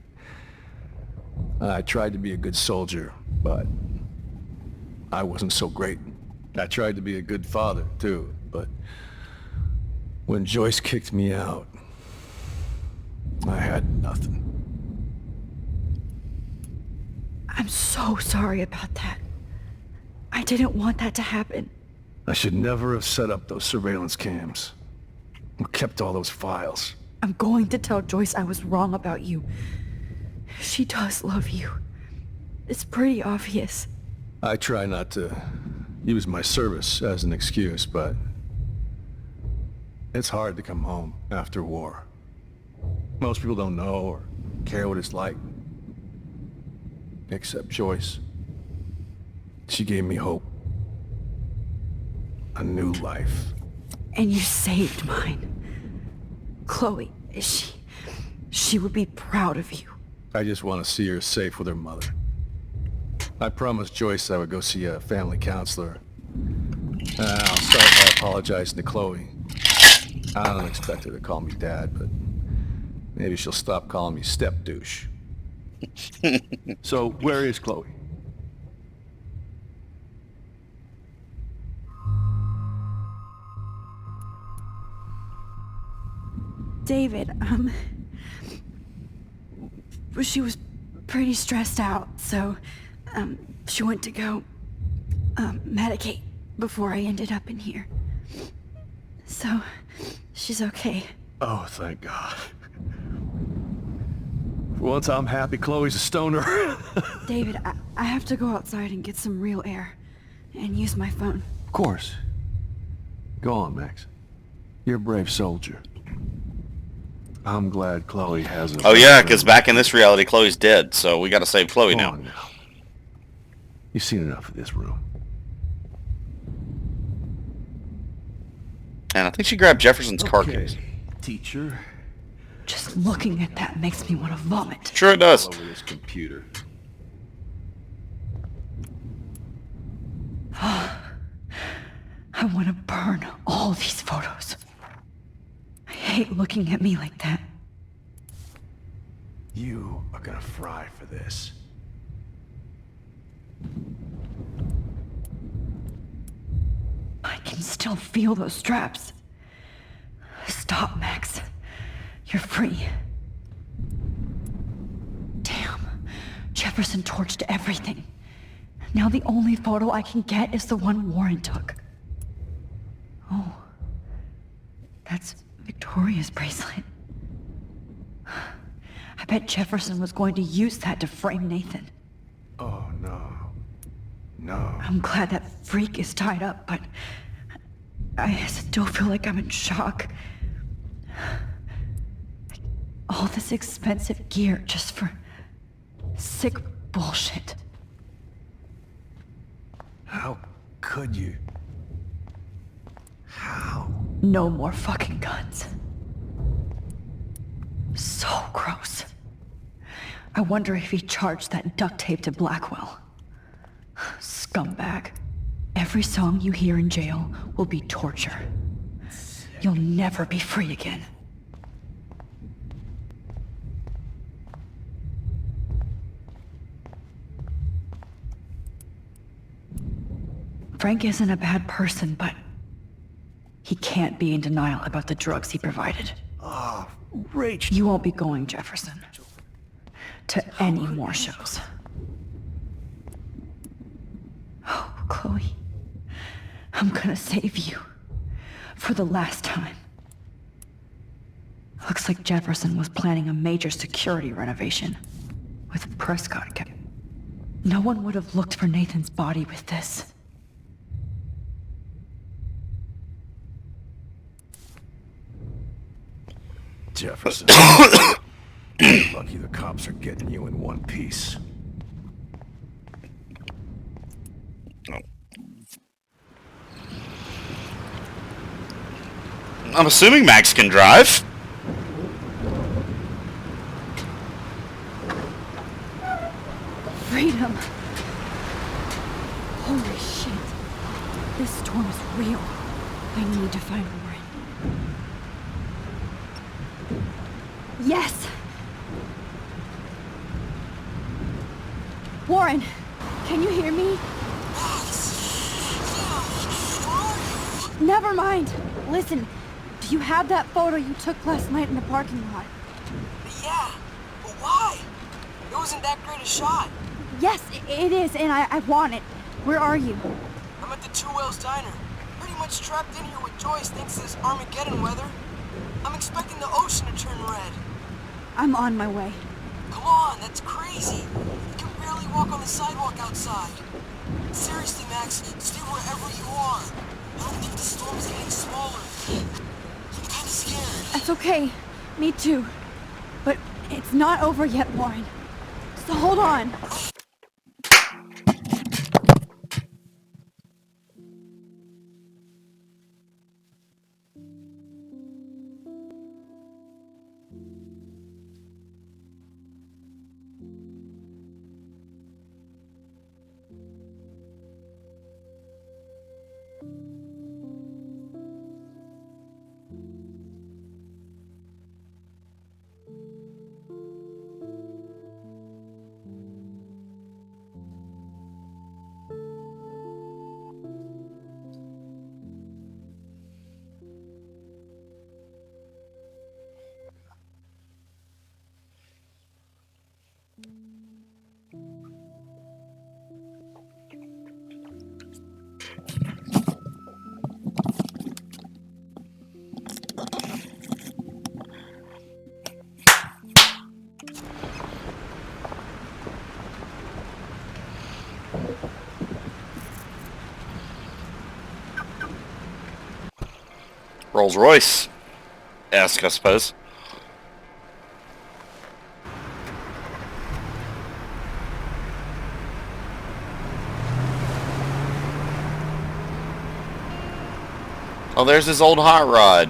I tried to be a good soldier, but I wasn't so great. I tried to be a good father, too, but when Joyce kicked me out, I had nothing. I'm so sorry about that. I didn't want that to happen. I should never have set up those surveillance cams. Or kept all those files. I'm going to tell Joyce I was wrong about you. She does love you. It's pretty obvious. I try not to use my service as an excuse, but it's hard to come home after war. Most people don't know or care what it's like. Except Joyce. She gave me hope. A new life. And you saved mine. Chloe, she would be proud of you. I just want to see her safe with her mother. I promised Joyce I would go see a family counselor. I'll start by apologizing to Chloe. I don't expect her to call me Dad, but maybe she'll stop calling me step douche. So, where is Chloe? David, she was pretty stressed out, so, she went to go, medicate before I ended up in here. So, she's okay. Oh, thank God. For once I'm happy Chloe's a stoner. David, I have to go outside and get some real air, and use my phone. Of course. Go on, Max. You're a brave soldier. I'm glad Chloe has a... Oh yeah, because back in this reality, Chloe's dead, so we gotta save Chloe now. You've seen enough of this room. And I think she grabbed Jefferson's car case. Teacher. Just looking at that makes me want to vomit. Sure it does. All over this computer. I want to burn all these photos. I hate looking at me like that. You are gonna fry for this. I can can still feel those straps. Stop, Max. You're free. Damn. Jefferson torched everything. Now the only photo I can get is the one Warren took. Oh. That's Victoria's bracelet. I bet Jefferson was going to use that to frame Nathan. Oh, no. No. I'm glad that freak is tied up, but I still feel like I'm in shock. All this expensive gear just for sick bullshit. How could you? How? No more fucking guns. So gross. I wonder if he charged that duct tape to Blackwell. Scumbag. Every song you hear in jail will be torture. You'll never be free again. Frank isn't a bad person, but he can't be in denial about the drugs he provided. Oh, Rach. You won't be going, Jefferson, to any more shows. Oh, Chloe. I'm gonna save you. For the last time. Looks like Jefferson was planning a major security renovation. With Prescott kept. No one would have looked for Nathan's body with this. Jefferson. Lucky the cops are getting you in one piece. I'm assuming Max can drive. Freedom. Holy shit. This storm is real. I need to find Warren. Yes! Warren, can you hear me? Never mind. Listen, do you have that photo you took last night in the parking lot? Yeah, but why? It wasn't that great a shot. Yes, it is, and I want it. Where are you? I'm at the Two Whales Diner. Pretty much trapped in here with Joyce thanks to this Armageddon weather. I'm expecting the ocean to turn red. I'm on my way. Come on, that's crazy. You can barely walk on the sidewalk outside. Seriously, Max, stay wherever you are. I don't think the storm is getting smaller. I'm kinda scared. That's okay. Me too. But it's not over yet, Warren. So hold on. Rolls Royce. Esque, I suppose. Oh, there's his old hot rod.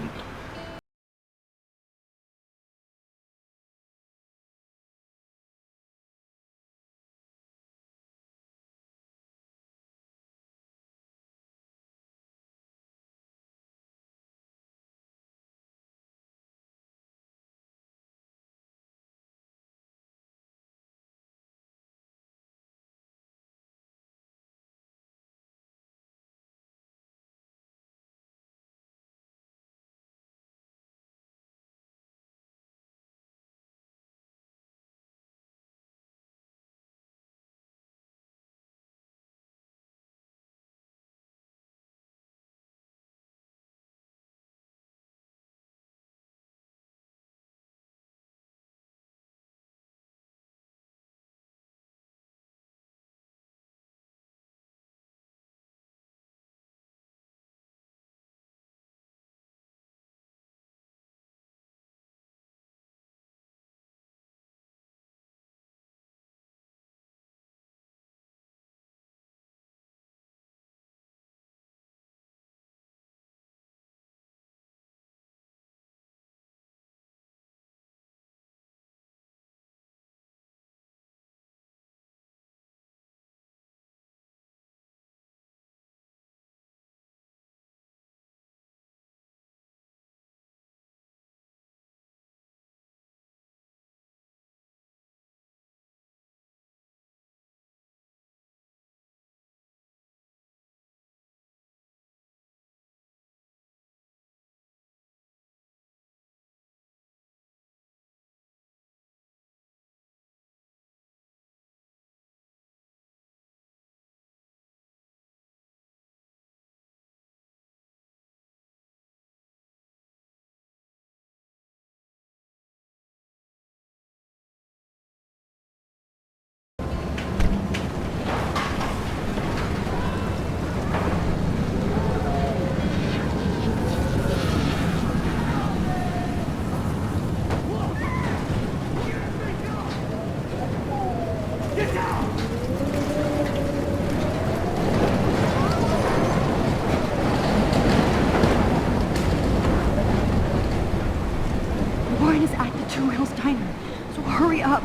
Lauren is at the Two Wheels Diner, so hurry up.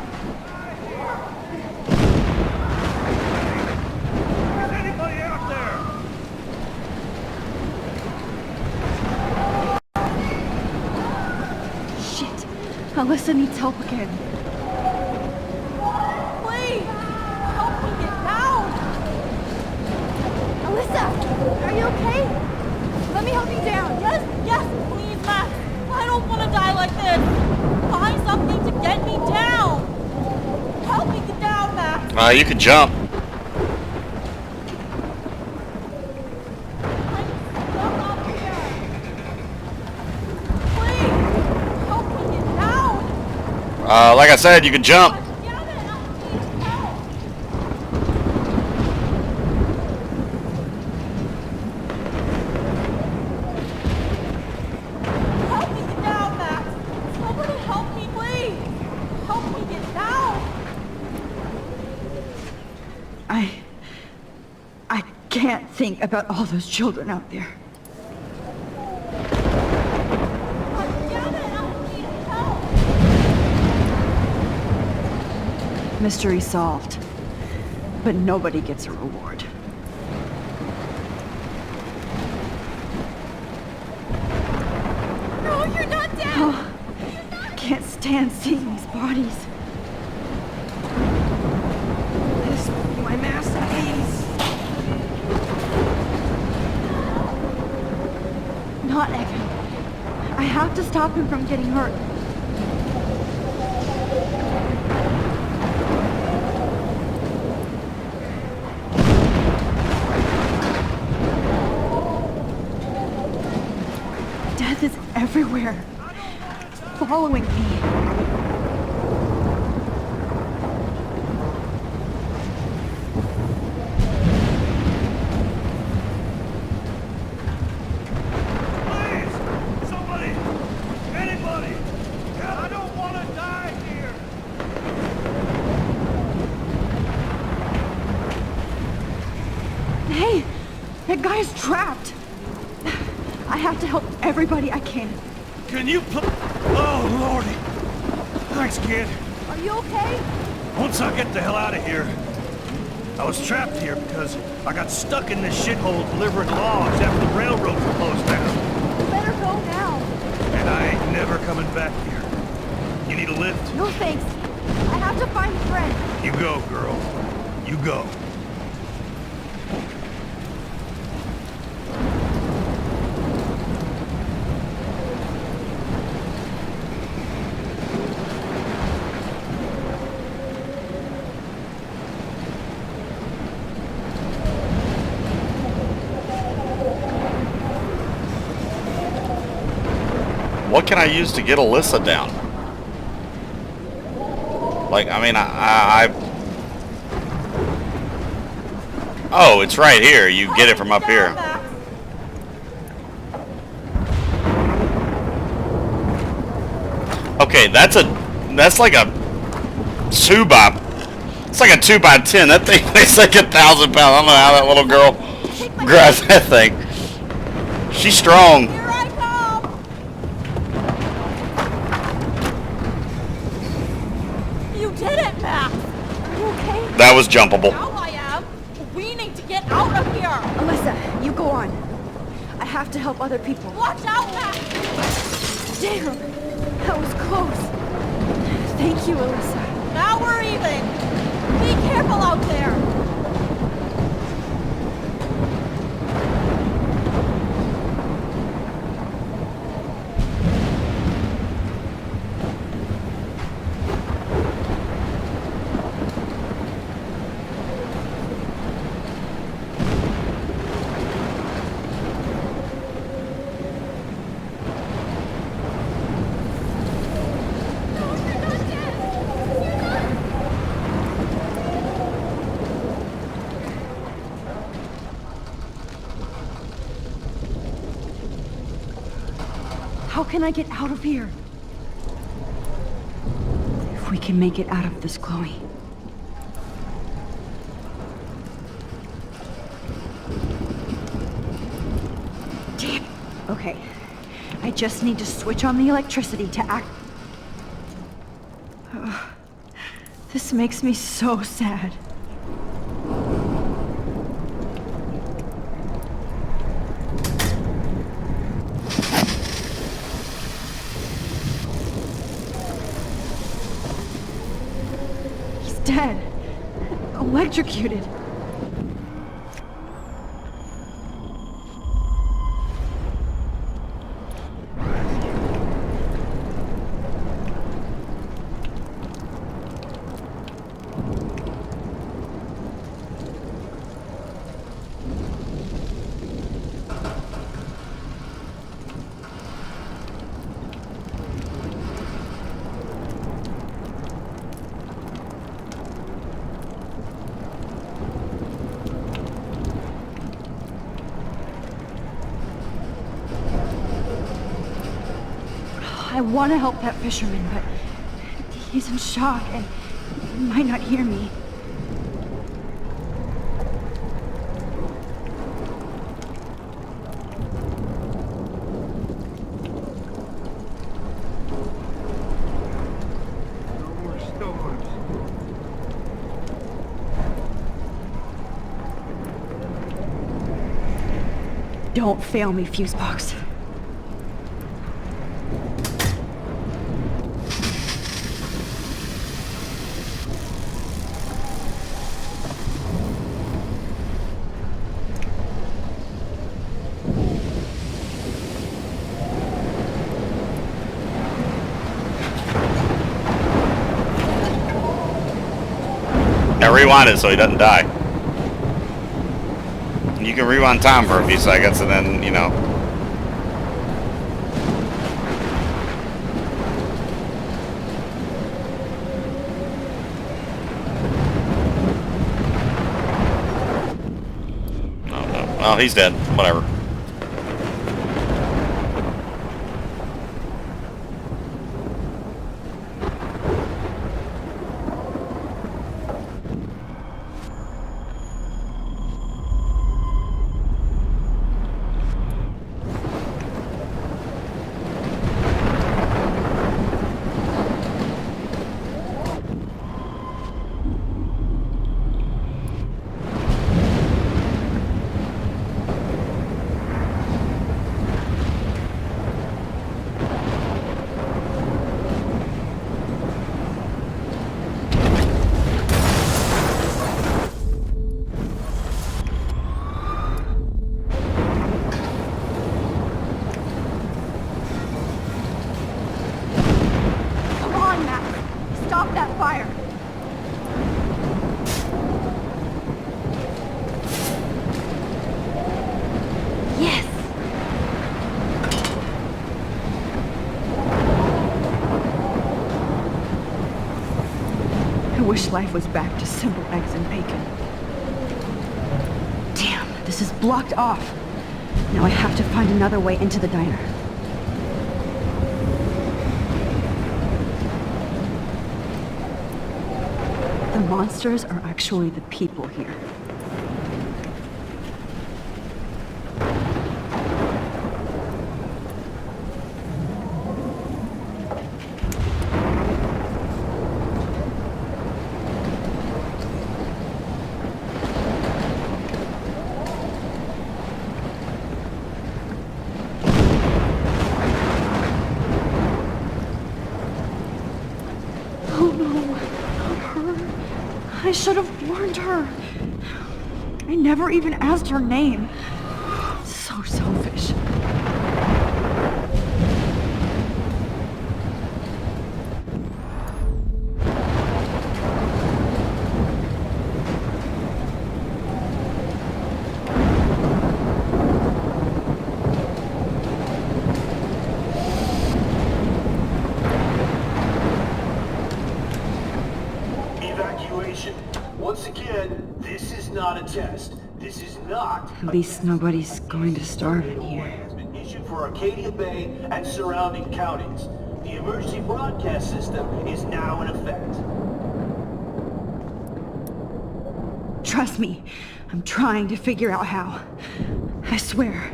Is anybody out there? Shit. Alyssa needs help again. Please! Help me get down! Alyssa! Are you okay? Let me help you down. Yes, please, Max. I don't want to die like this. Find something to get me down. Help me get down, Max. You could jump. I'm stuck up here. Please, help me get down. Like I said, you could jump. Damn it, I need help. Help me get down, Max. Somebody help me, please. Help me get down. I can't think about all those children out there. Damn it, I need help. Mystery solved. But nobody gets a reward. No, you're not dead. Oh, can't stand seeing these bodies. This will be my masterpiece. Not Evan. I have to stop him from getting hurt. Death is everywhere, following me. Please! Somebody! Anybody! I don't want to die here! Hey, that guy's trapped. I have to help everybody I can. Can you Oh, Lordy! Thanks, kid. Are you okay? Once I get the hell out of here, I was trapped here because I got stuck in this shithole delivering logs after the railroads were closed down. You better go now. And I ain't never coming back here. You need a lift? No thanks. I have to find a friend. You go, girl. You go. What can I use to get Alyssa down? Like, I mean, I Oh, it's right here. You get it from up here. Okay, that's like a 2x. It's like a 2x10. That thing weighs like 1,000 pounds. I don't know how that little girl grabs that thing. She's strong. Here I come. You did it, Max. Are you okay? That was jumpable. Now I am. We need to get out of here. Alyssa, you go on. I have to help other people. Watch out, Max. Damn, that was close. Thank you, Alyssa. Now we're even. Be careful out there. How can I get out of here? If we can make it out of this, Chloe. Damn. Okay. I just need to switch on the electricity to This makes me so sad. He's dead. Electrocuted. I want to help that fisherman, but he's in shock and he might not hear me. Don't fail me, Fusebox. Now rewind it so he doesn't die. You can rewind time for a few seconds and then, you know. Oh, no. Oh, he's dead. Whatever. I wish life was back to simple eggs and bacon. Damn, this is blocked off. Now I have to find another way into the diner. The monsters are actually the people here. I should have warned her. I never even asked her name. So selfish. Once again, this is not a test. This is not. At least nobody's going to starve in here. Has been issued for Arcadia Bay and surrounding counties. The emergency broadcast system is now in effect. Trust me, I'm trying to figure out how. I swear.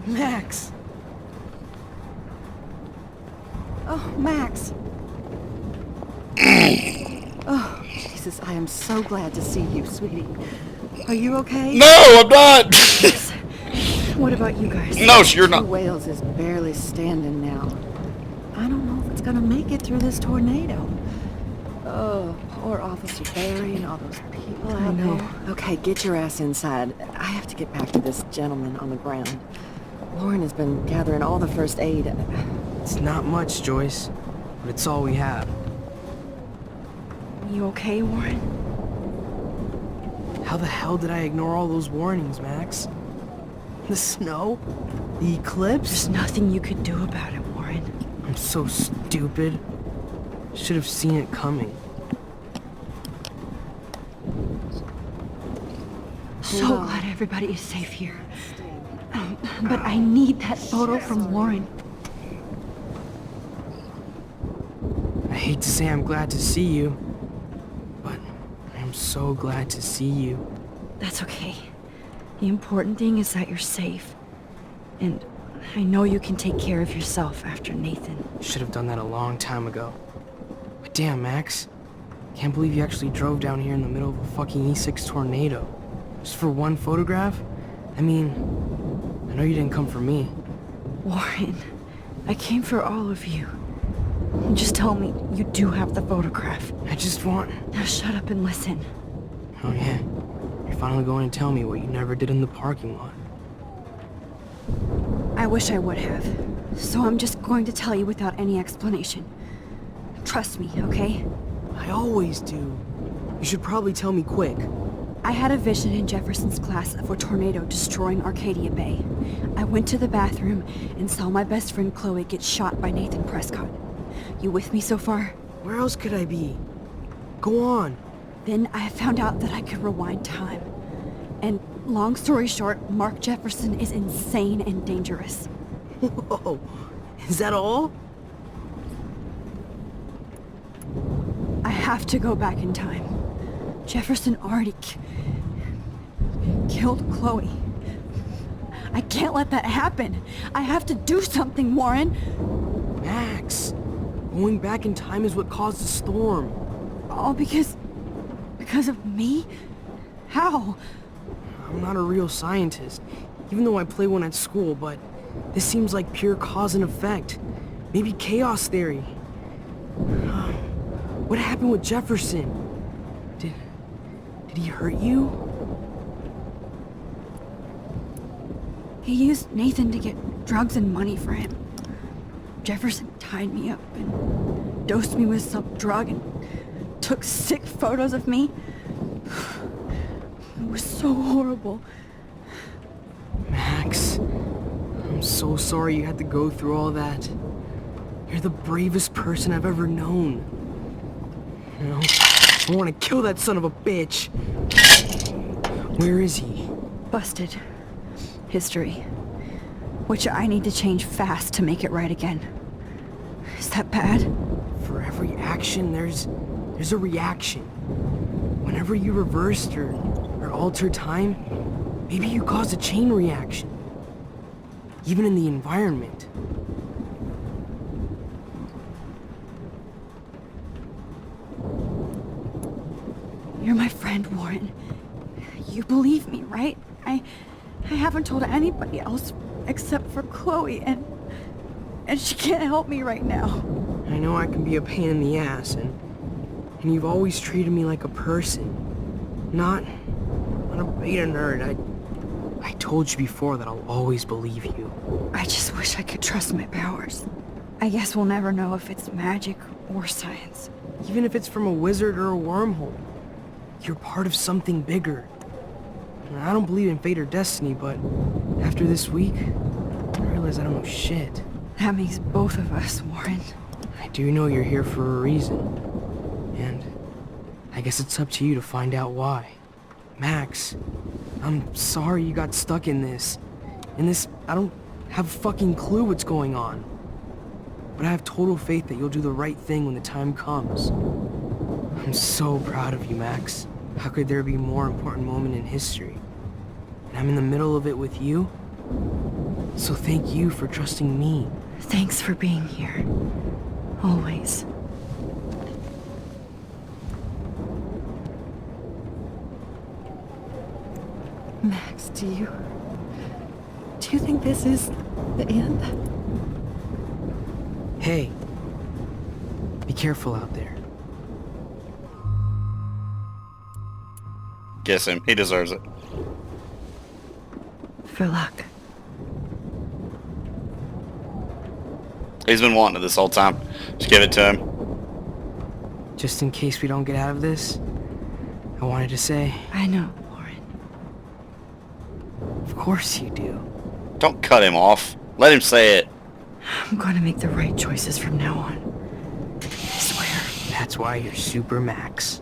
Max. Oh, Max. Oh, Jesus, I am so glad to see you, sweetie. Are you okay? No, I'm not. What about you guys? No, you're not. Two Wales is barely standing now. I don't know if it's gonna make it through this tornado. Oh, poor Officer Barry and all those people out there. Okay, get your ass inside. I have to get back to this gentleman on the ground. Lauren has been gathering all the first aid. It's not much, Joyce, but it's all we have. You okay, Warren? How the hell did I ignore all those warnings, Max? The snow? The eclipse? There's nothing you could do about it, Warren. I'm so stupid. Should have seen it coming. So glad everybody is safe here. But I need that photo from Warren. I hate to say I'm glad to see you, but I'm so glad to see you. That's okay. The important thing is that you're safe. And I know you can take care of yourself after Nathan. Should have done that a long time ago. But damn, Max. Can't believe you actually drove down here in the middle of a fucking E6 tornado. Just for one photograph? I mean, I know you didn't come for me. Warren, I came for all of you. Just tell me you do have the photograph. I just want... Now shut up and listen. Oh yeah, you're finally going to tell me what you never did in the parking lot. I wish I would have. So I'm just going to tell you without any explanation. Trust me, okay? I always do. You should probably tell me quick. I had a vision in Jefferson's class of a tornado destroying Arcadia Bay. I went to the bathroom and saw my best friend Chloe get shot by Nathan Prescott. You with me so far? Where else could I be? Go on. Then I found out that I could rewind time. And long story short, Mark Jefferson is insane and dangerous. Whoa, is that all? I have to go back in time. Jefferson already killed Chloe. I can't let that happen. I have to do something, Warren. Max, going back in time is what caused the storm. All because of me? How? I'm not a real scientist, even though I play one at school, but this seems like pure cause and effect. Maybe chaos theory. What happened with Jefferson? Did he hurt you? He used Nathan to get drugs and money for him. Jefferson tied me up and dosed me with some drug and took sick photos of me. It was so horrible. Max, I'm so sorry you had to go through all that. You're the bravest person I've ever known. You know, I want to kill that son of a bitch. Where is he? Busted. History. Which I need to change fast to make it right again. Is that bad? For every action, there's a reaction. Whenever you reversed or altered time, maybe you caused a chain reaction. Even in the environment. You're my friend, Warren. You believe me, right? I haven't told anybody else except for Chloe, and she can't help me right now. I know I can be a pain in the ass, and you've always treated me like a person. Not a beta nerd. I told you before that I'll always believe you. I just wish I could trust my powers. I guess we'll never know if it's magic or science. Even if it's from a wizard or a wormhole. You're part of something bigger. I don't believe in fate or destiny, but after this week, I realize I don't know shit. That makes both of us, Warren. I do know you're here for a reason. And I guess it's up to you to find out why. Max, I'm sorry you got stuck in this. I don't have a fucking clue what's going on. But I have total faith that you'll do the right thing when the time comes. I'm so proud of you, Max. How could there be a more important moment in history? And I'm in the middle of it with you. So thank you for trusting me. Thanks for being here. Always. Max, do you think this is the end? Hey, be careful out there. Kiss him. He deserves it. For luck. He's been wanting it this whole time. Just give it to him. Just in case we don't get out of this, I wanted to say... I know, Lauren. Of course you do. Don't cut him off. Let him say it. I'm gonna make the right choices from now on. I swear. That's why you're Super Max.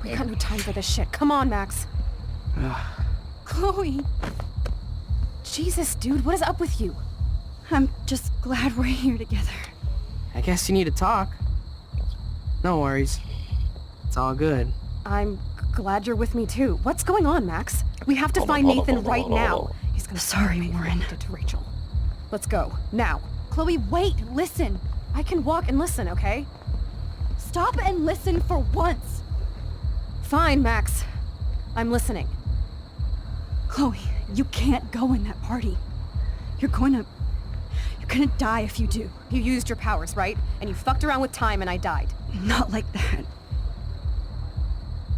We got no time for this shit. Come on, Max. Chloe! Jesus, dude, what is up with you? I'm just glad we're here together. I guess you need to talk. No worries. It's all good. I'm glad you're with me too. What's going on, Max? We have to find Nathan right now. He's gonna Sorry, Lauren. to Rachel. Let's go. Now. Chloe, wait! Listen! I can walk and listen, okay? Stop and listen for once! Fine, Max. I'm listening. Chloe, you can't go in that party. You're gonna die if you do. You used your powers, right? And you fucked around with time and I died. Not like that.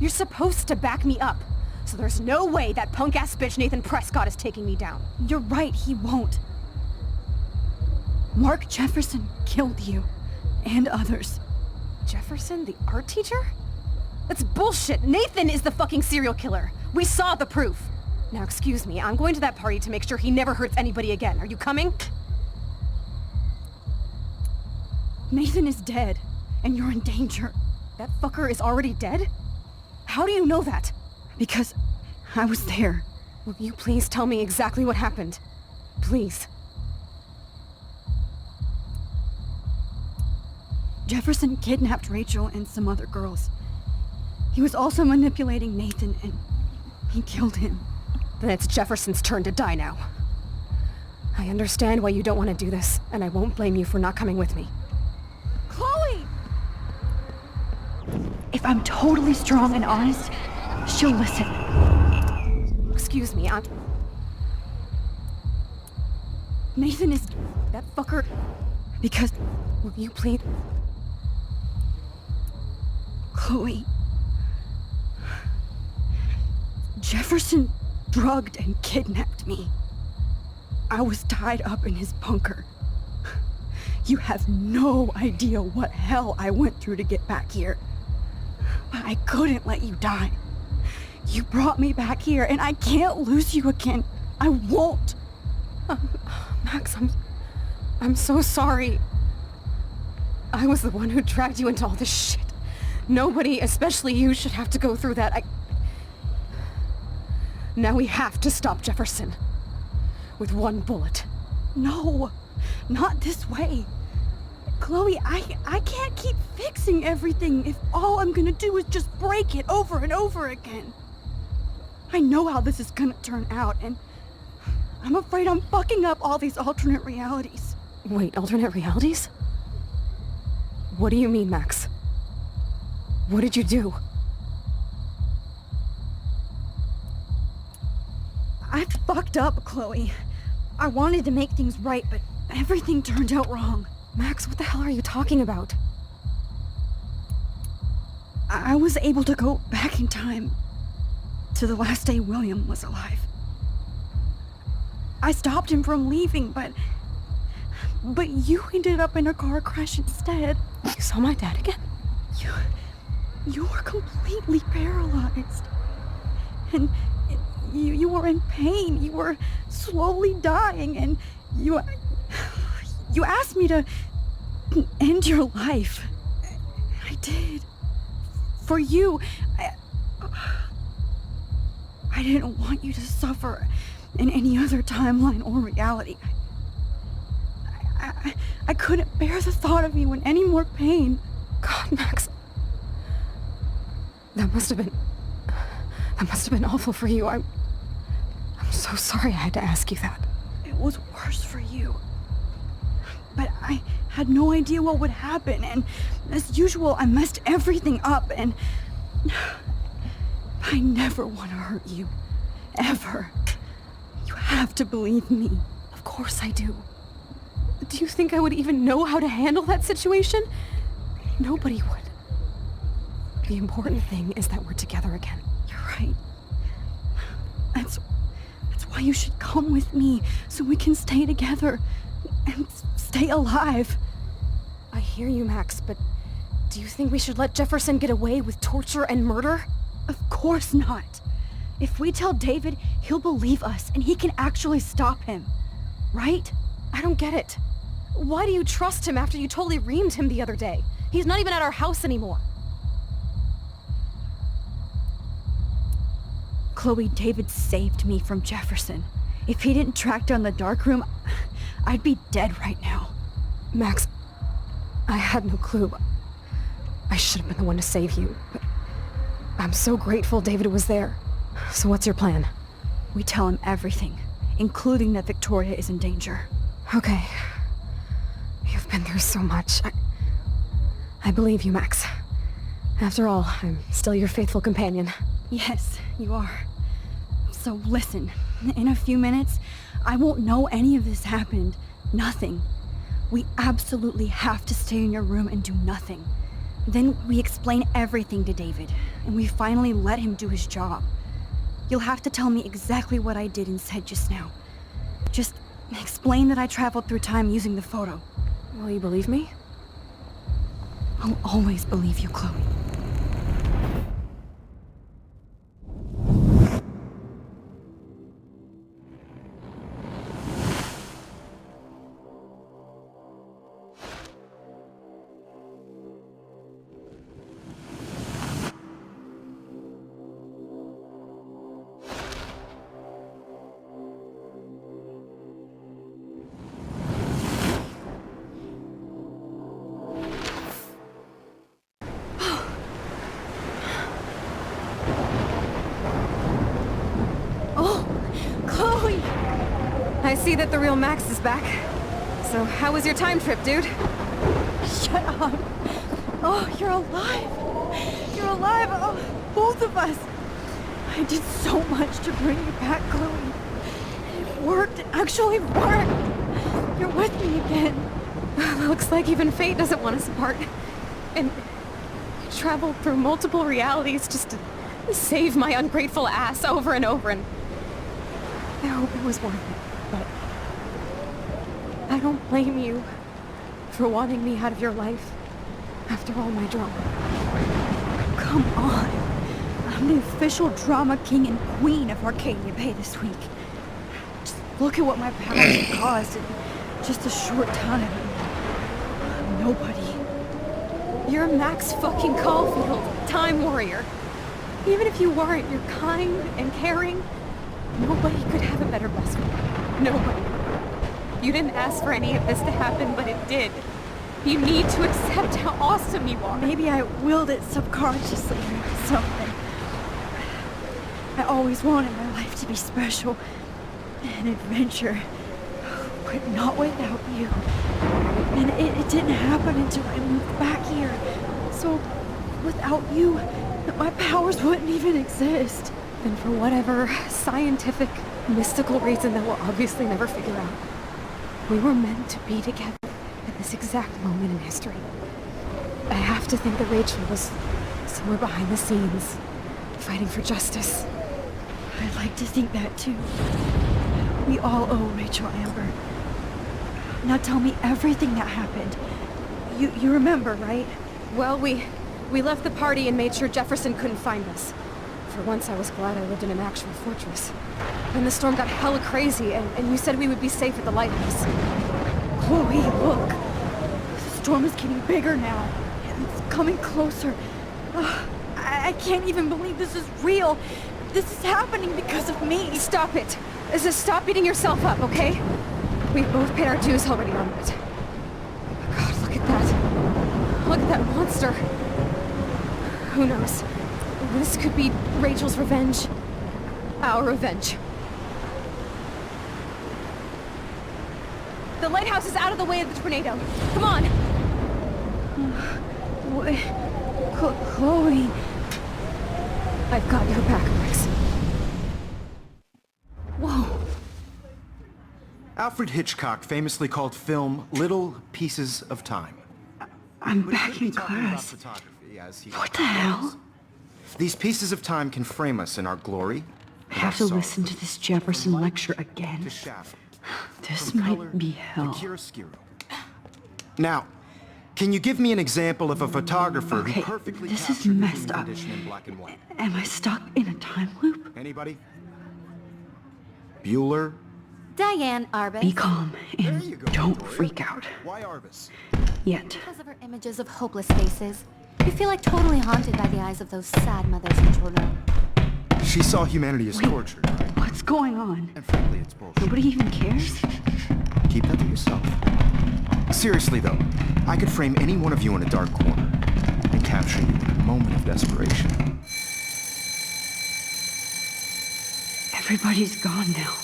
You're supposed to back me up. So there's no way that punk-ass bitch Nathan Prescott is taking me down. You're right, he won't. Mark Jefferson killed you. And others. Jefferson, the art teacher? That's bullshit! Nathan is the fucking serial killer! We saw the proof! Now excuse me, I'm going to that party to make sure he never hurts anybody again. Are you coming? Nathan is dead, and you're in danger. That fucker is already dead? How do you know that? Because I was there. Will you please tell me exactly what happened? Please. Jefferson kidnapped Rachel and some other girls. He was also manipulating Nathan, and he killed him. Then it's Jefferson's turn to die now. I understand why you don't want to do this, and I won't blame you for not coming with me. Chloe! If I'm totally strong and honest, she'll listen. Excuse me, Nathan is... that fucker... Because... Will you please... Chloe... Jefferson drugged and kidnapped me. I was tied up in his bunker. You have no idea what hell I went through to get back here. But I couldn't let you die. You brought me back here, and I can't lose you again. I won't. Max, I'm so sorry. I was the one who dragged you into all this shit. Nobody, especially you, should have to go through that. Now we have to stop Jefferson. With one bullet. No, not this way. Chloe, I can't keep fixing everything if all I'm gonna do is just break it over and over again. I know how this is gonna turn out, and I'm afraid I'm fucking up all these alternate realities. Wait, alternate realities? What do you mean, Max? What did you do? I fucked up, Chloe. I wanted to make things right, but everything turned out wrong. Max, what the hell are you talking about? I was able to go back in time to the last day William was alive. I stopped him from leaving, but you ended up in a car crash instead. You saw my dad again? You were completely paralyzed. And you were in pain. You were slowly dying, and you asked me to end your life. did. For you. I didn't want you to suffer in any other timeline or reality. I couldn't bear the thought of you in any more pain. God, Max. That must have been awful for you. I'm so sorry I had to ask you that. It was worse for you. But I had no idea what would happen, and as usual, I messed everything up, and I never want to hurt you. Ever. You have to believe me. Of course I do. Do you think I would even know how to handle that situation? Nobody would. The important thing is that we're together again. You're right. That's why you should come with me, so we can stay together and stay alive. I hear you, Max, but do you think we should let Jefferson get away with torture and murder? Of course not. If we tell David, he'll believe us, and he can actually stop him. Right? I don't get it. Why do you trust him after you totally reamed him the other day? He's not even at our house anymore. Chloe, David saved me from Jefferson. If he didn't track down the dark room, I'd be dead right now. Max, I had no clue. I should have been the one to save you, but I'm so grateful David was there. So what's your plan? We tell him everything, including that Victoria is in danger. Okay. You've been through so much. I believe you, Max. After all, I'm still your faithful companion. Yes, you are. So listen, in a few minutes, I won't know any of this happened. Nothing. We absolutely have to stay in your room and do nothing. Then we explain everything to David, and we finally let him do his job. You'll have to tell me exactly what I did and said just now. Just explain that I traveled through time using the photo. Will you believe me? I'll always believe you, Chloe. I see that the real Max is back. So how was your time trip, dude? Shut up. Oh, you're alive. You're alive. Oh, both of us. I did so much to bring you back, Chloe. It worked. It actually worked. You're with me again. Looks like even fate doesn't want us apart. And I traveled through multiple realities just to save my ungrateful ass over and over, and I hope it was worth it. But I don't blame you for wanting me out of your life after all my drama. Come on. I'm the official drama king and queen of Arcadia Bay this week. Just look at what my powers have caused in just a short time. Nobody. You're Max fucking Caulfield, Time Warrior. Even if you weren't, you're kind and caring. Nobody could have a better best friend. Nobody. You didn't ask for any of this to happen, but it did. You need to accept how awesome you are. Maybe I willed it subconsciously or something. I always wanted my life to be special. An adventure. But not without you. And it didn't happen until I moved back here. So, without you, my powers wouldn't even exist. And for whatever scientific, mystical reason that we'll obviously never figure out, we were meant to be together at this exact moment in history. I have to think that Rachel was somewhere behind the scenes, fighting for justice. I'd like to think that too. We all owe Rachel Amber. Now tell me everything that happened. You remember, right? Well, we left the party and made sure Jefferson couldn't find us. For once, I was glad I lived in an actual fortress. Then the storm got hella crazy, and you said we would be safe at the lighthouse. Chloe, look. The storm is getting bigger now. It's coming closer. I can't even believe this is real. This is happening because of me. Stop it. Just stop beating yourself up, okay? We've both paid our dues already on it. God, look at that. Look at that monster. Who knows? This could be Rachel's revenge. Our revenge. The lighthouse is out of the way of the tornado. Come on! What? Chloe. I've got your back, Max. Whoa. Alfred Hitchcock famously called film little pieces of time. I'm But he back could be in talking about class. photography, as he What the hell? These pieces of time can frame us in our glory. I have to listen to this Jefferson lecture again. To shadow. This From color might be to hell. chiaroscuro. Now, can you give me an example of a photographer Okay, who perfectly this is captured the messed human up. condition in black and white? Am I stuck in a time loop? Anybody? Bueller? Diane Arbus. Be calm and you go, don't Victoria. freak out. Why Arbus? Yet. Because of her images of hopeless faces. You feel like totally haunted by the eyes of those sad mothers and children. She saw humanity as Wait. tortured, right? What's going on? And frankly, it's bullshit. Nobody even cares? Keep that to yourself. Seriously, though, I could frame any one of you in a dark corner and capture you in a moment of desperation. Everybody's gone now.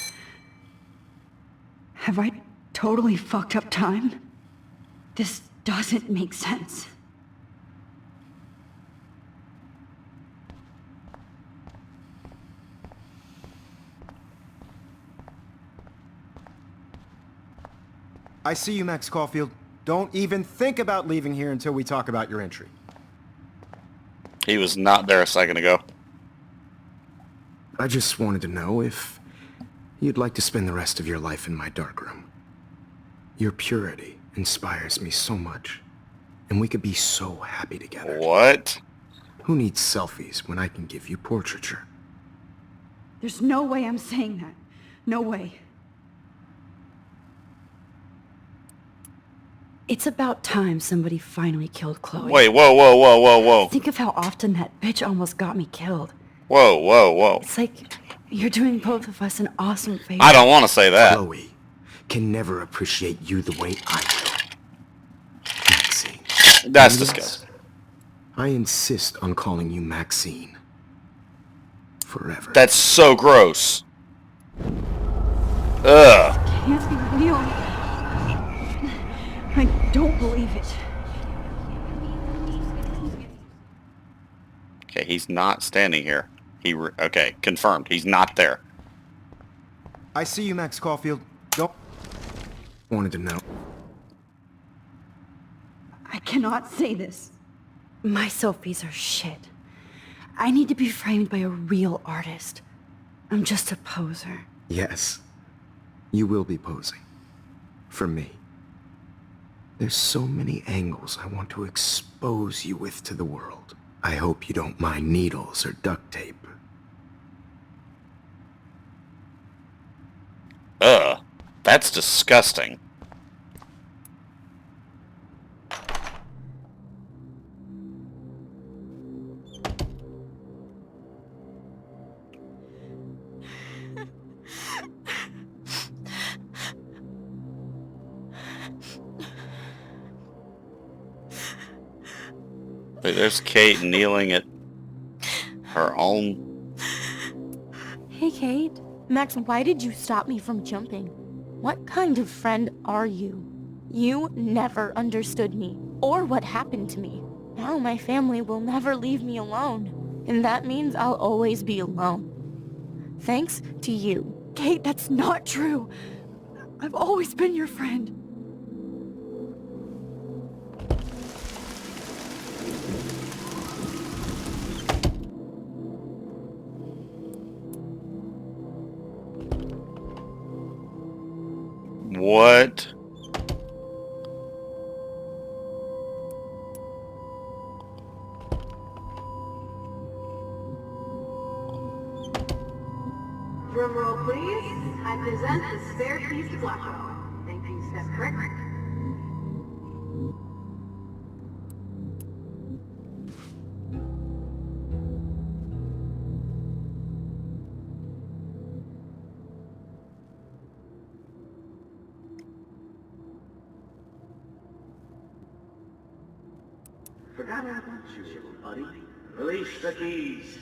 Have I totally fucked up time? This doesn't make sense. I see you, Max Caulfield. Don't even think about leaving here until we talk about your entry. He was not there a second ago. I just wanted to know if you'd like to spend the rest of your life in my darkroom. Your purity inspires me so much, and we could be so happy together. What? Who needs selfies when I can give you portraiture? There's no way I'm saying that. No way. It's about time somebody finally killed Chloe. Wait, whoa, whoa, whoa, whoa, whoa. Think of how often that bitch almost got me killed. Whoa, whoa, whoa. It's like you're doing both of us an awesome favor. I don't want to say that. Chloe can never appreciate you the way I will. Maxine. That's Yes, disgusting. I insist on calling you Maxine. Forever. That's so gross. Ugh. Can't be real. I don't believe it. Okay, he's not standing here. Okay, confirmed. He's not there. I see you, Max Caulfield. Don't... Wanted to know. I cannot say this. My selfies are shit. I need to be framed by a real artist. I'm just a poser. Yes. You will be posing. For me. There's so many angles I want to expose you with to the world. I hope you don't mind needles or duct tape. Ugh. That's disgusting. Wait, there's Kate kneeling at her own... Hey, Kate. Max, why did you stop me from jumping? What kind of friend are you? You never understood me, or what happened to me. Now my family will never leave me alone, and that means I'll always be alone. Thanks to you. Kate, that's not true. I've always been your friend. What? Drum roll, please. I present the spare keys to Blackwell. Thank you, Steph Recker. forgot all about you, little buddy. Release the keys.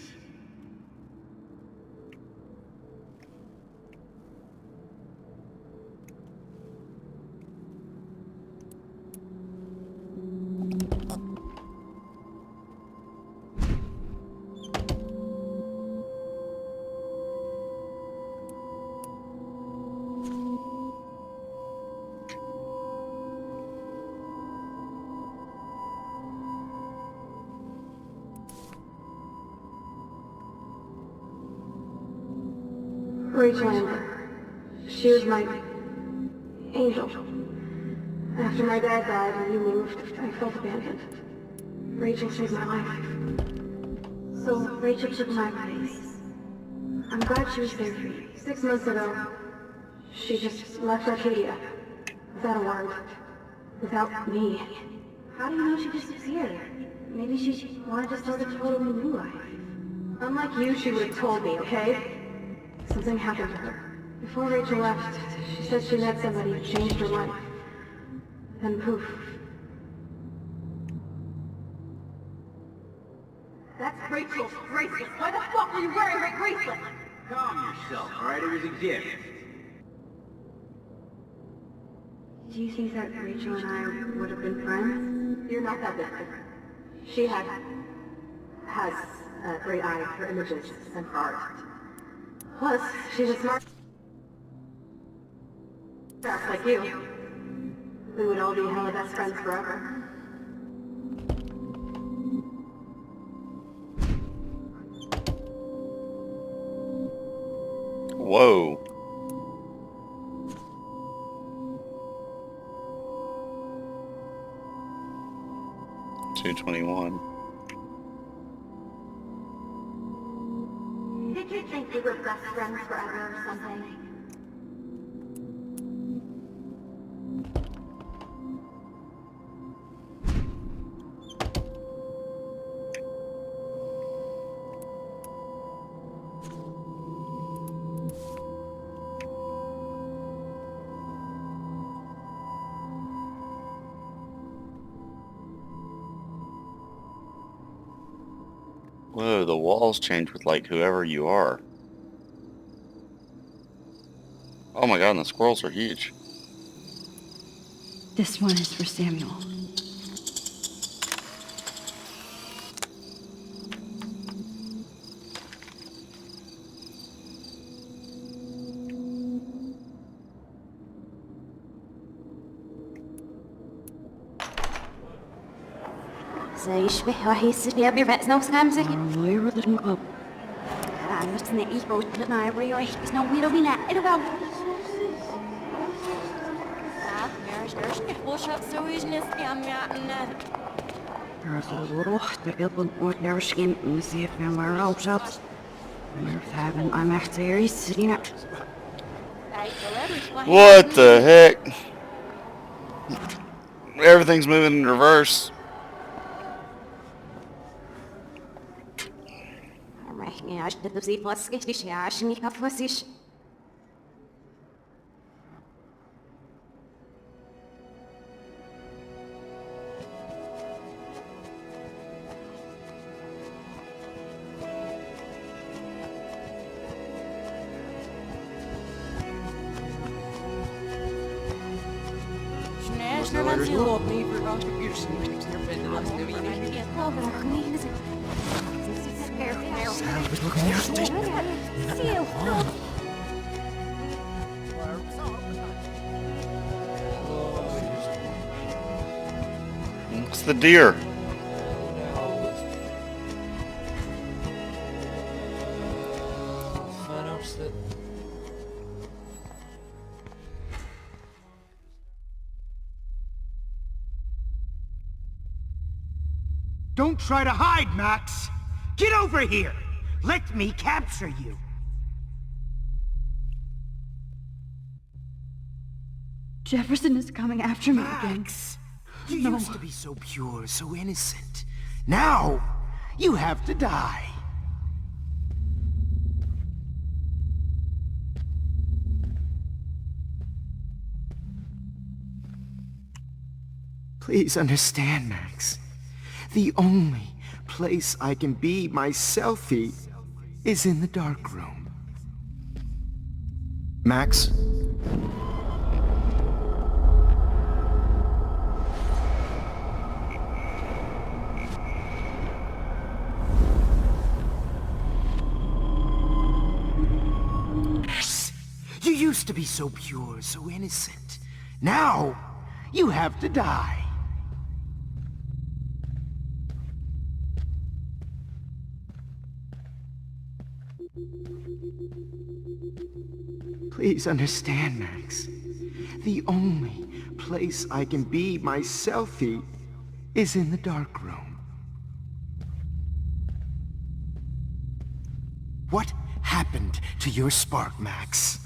Rachel Amber. She was my angel. After my dad died and we moved, I felt abandoned. Rachel saved my life. So Rachel took my place. I'm glad she was there for you. 6 months ago, she just left Arcadia. Without a word. Without me. How do you know she disappeared? Maybe she wanted to start a totally new life. Unlike you, she would have told me, okay? Something happened to her. Before Rachel left, she said she met somebody who changed her life. Then poof. That's Rachel's bracelet. Why the fuck were you wearing my bracelet? Calm yourself, alright? It was a gift. Do you think that Rachel and I would have been friends? You're not that different. She has a great eye for images and for art. Plus, she's a smart ass like you. We would all be hella best friends forever. Whoa. $221. Did you think we were best friends forever or something? Whoa, the walls change with, like, whoever you are. Oh my god, and the squirrels are huge. This one is for Samuel. زي يشبه راح يصير بيرفع نفس خمسة Where did it go? أنا مستني يبغى ما يبغى يروح بس نويله بينا إلو قام Ruch, de wilden ooit naar schim, en ze heeft me maar op zat. Maar we hebben aan echt weer iets zien. What the heck? Everything's moving in reverse. Ja, ich hätte sie was richtig, ja, ich nicht auf was ich. It's the deer. Don't try to hide, Max! Get over here! Let me capture you! Jefferson is coming after me again. Max! You used to be so pure, so innocent. Now, you have to die. Please understand, Max. The only place I can be myselfy is in the dark room. Max? You used to be so pure, so innocent. Now, you have to die. Please understand, Max. The only place I can be myselfy is in the dark room. What happened to your spark, Max?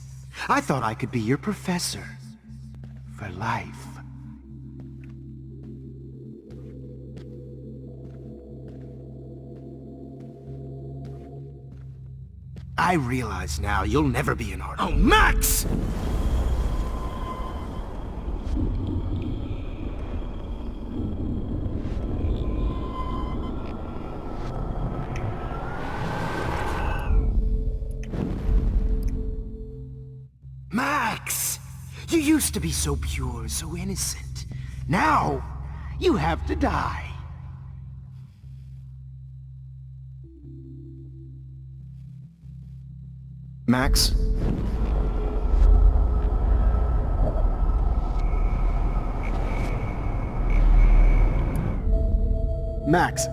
I thought I could be your professor. For life. I realize now you'll never be an artist. Oh, Max! Max! You used to be so pure, so innocent. Now, you have to die. Max? Max?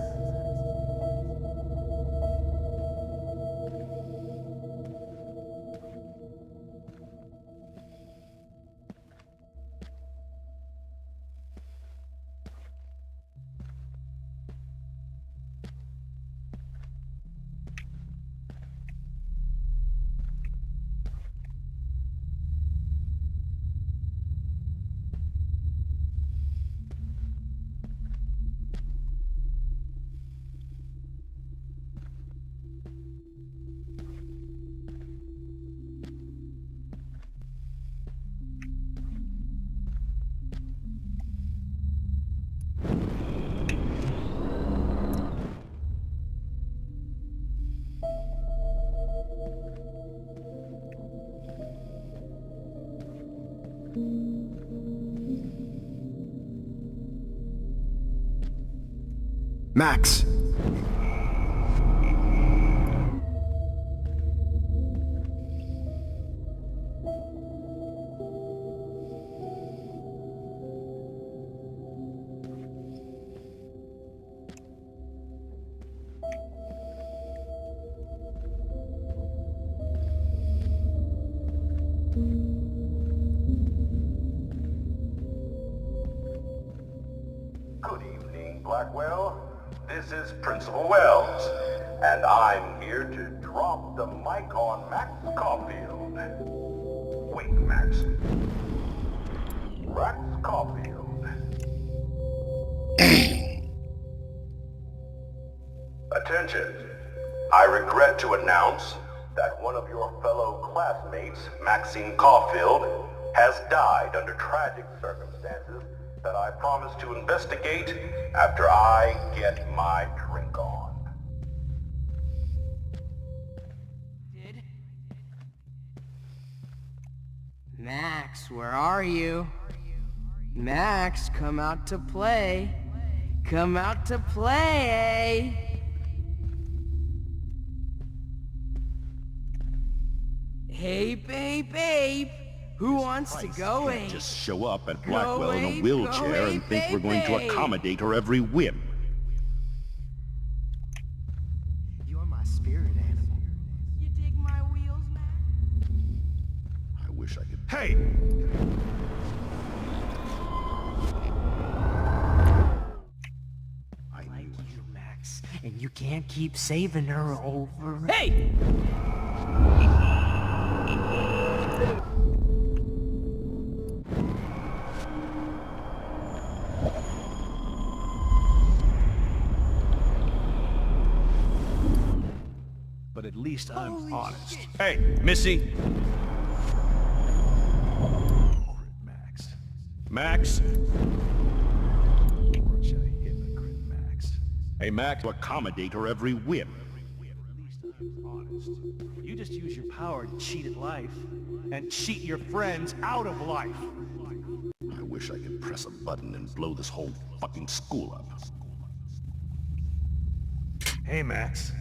Max. Good evening, Blackwell. This is Principal Wells, and I'm here to drop the mic on Max Caulfield. Wait, Max. Max Caulfield. Attention. I regret to announce that one of your fellow classmates, Maxine Caulfield, has died under tragic circumstances that I promise to investigate after I get my drink on. Max, where are you? Max, come out to play. Come out to play. Hey, babe. Who wants to go, Can't eh? just show up at Blackwell in a Go, wheelchair and think we're going to baby. accommodate her every whim. You're my spirit animal. You dig my wheels, Max? I wish I could... Hey! I like you, Max, and you can't keep saving her over. Hey! But at least I'm Holy honest. shit. Hey, Missy! Max. Max? Such a hypocrite, Max. Hey, Max. To accommodate her every whim. Honest. You just use your power to cheat at life and cheat your friends out of life. I wish I could press a button and blow this whole fucking school up. Hey, Max.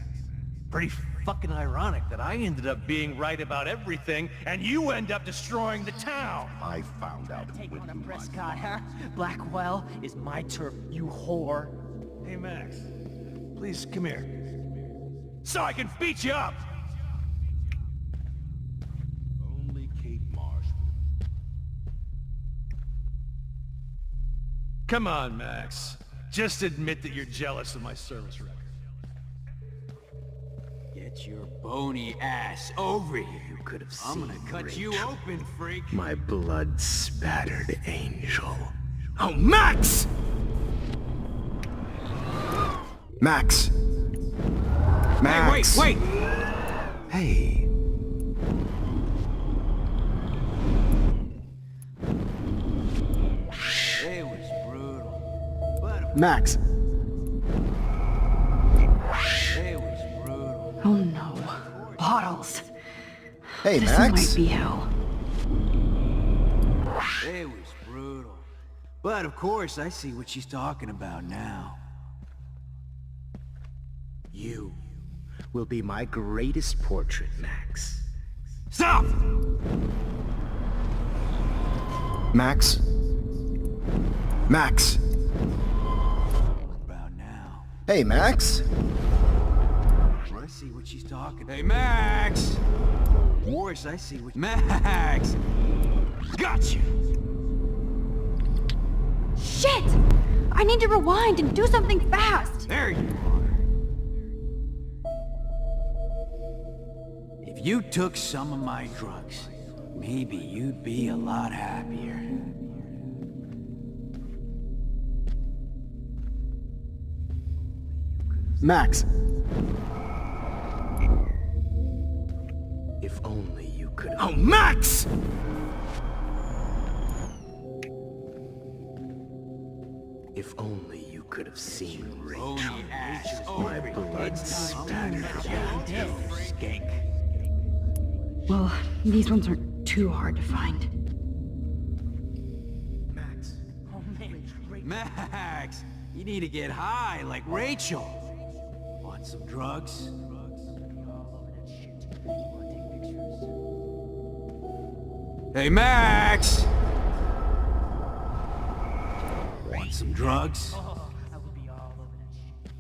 Pretty fucking ironic that I ended up being right about everything and you end up destroying the town. I found out who Take went on a through my Prescott, mind. huh? Blackwell is my turf, you whore. Hey, Max. Please, come here. So I can beat you up! Only Kate Marsh. Come on, Max. Just admit that you're jealous of my service record. Get your bony ass over here. You could have I'm seen gonna cut Rachel. you open, freak. My blood-spattered angel. Oh, Max! Max! Max! Hey, wait! Hey. It was brutal. But Max! it was brutal. Oh no. Bottles. Hey, This Max! might be hell. It was brutal. But of course, I see what she's talking about now. You will be my greatest portrait, Max. Stop! Max? Max? About now. Hey, Max? I see what she's talking. Hey, Max! Of course, I see what. Max! Gotcha! Shit! I need to rewind and do something fast! There you are. If you took some of my drugs, maybe you'd be a lot happier. Max! If only you could. Oh, Max! If only you could have seen Rachel. My blood-spattered angel. Skank. Well, these ones aren't too hard to find. Max. Oh man, great. Max, you need to get high like Rachel. Want some drugs? Hey, Max! Want some drugs? Oh, I would be all over that shit.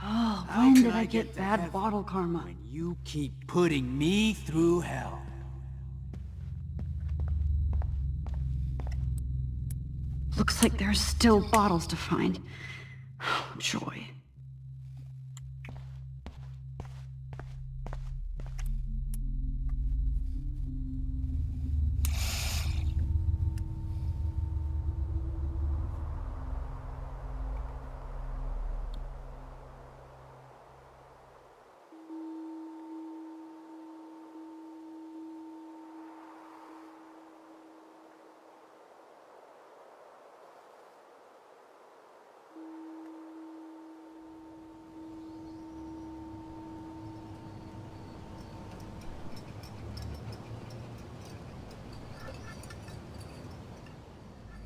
Oh, How when can did I I get get to bad heaven bottle karma? When you keep putting me through hell. Looks like there's still bottles to find. Oh, joy.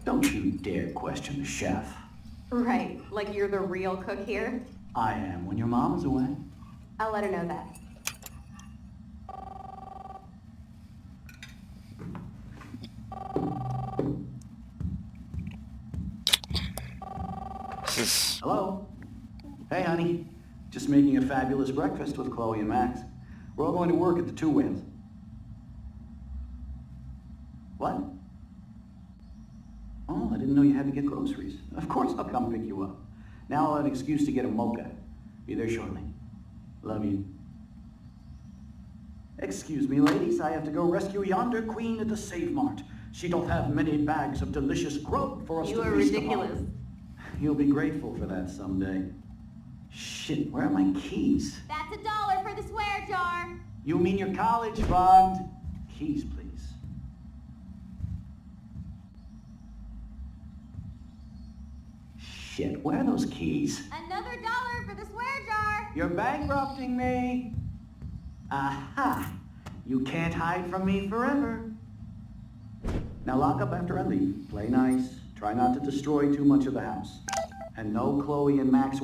Don't you dare question the chef. Right, like you're the real cook here? I am when your mom is away. I'll let her know that. Hello? Hey, honey. Just making a fabulous breakfast with Chloe and Max. We're all going to work at the Two Whales. What? Oh, I didn't know you had to get groceries. Of course I'll come pick you up. Now I'll have an excuse to get a mocha. Be there shortly. Love you. Excuse me, ladies. I have to go rescue yonder queen at the Save Mart. She doth have many bags of delicious grub for us to feast upon. You are ridiculous. You'll be grateful for that someday. Shit, where are my keys? That's $1 for the swear jar. You mean your college fund? Keys, please. shit, where are those keys? Another $1 for the swear jar. You're bankrupting me. Aha! You can't hide from me forever. Now lock up after I leave. Play nice. Try not to destroy too much of the house. And no Chloe and Max...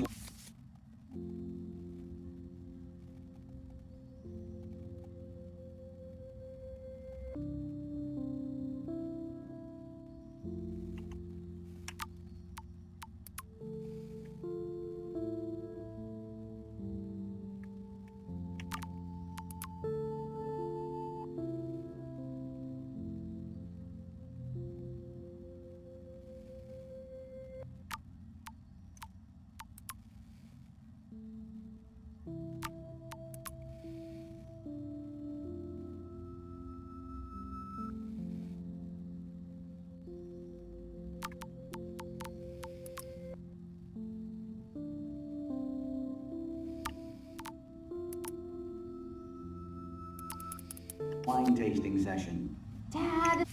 wine tasting session. Dad.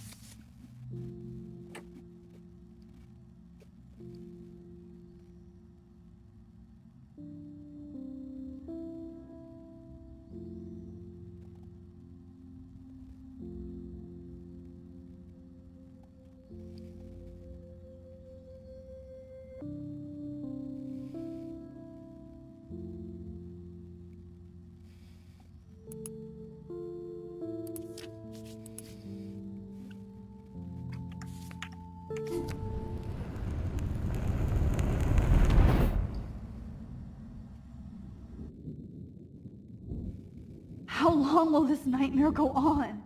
How long will this nightmare go on?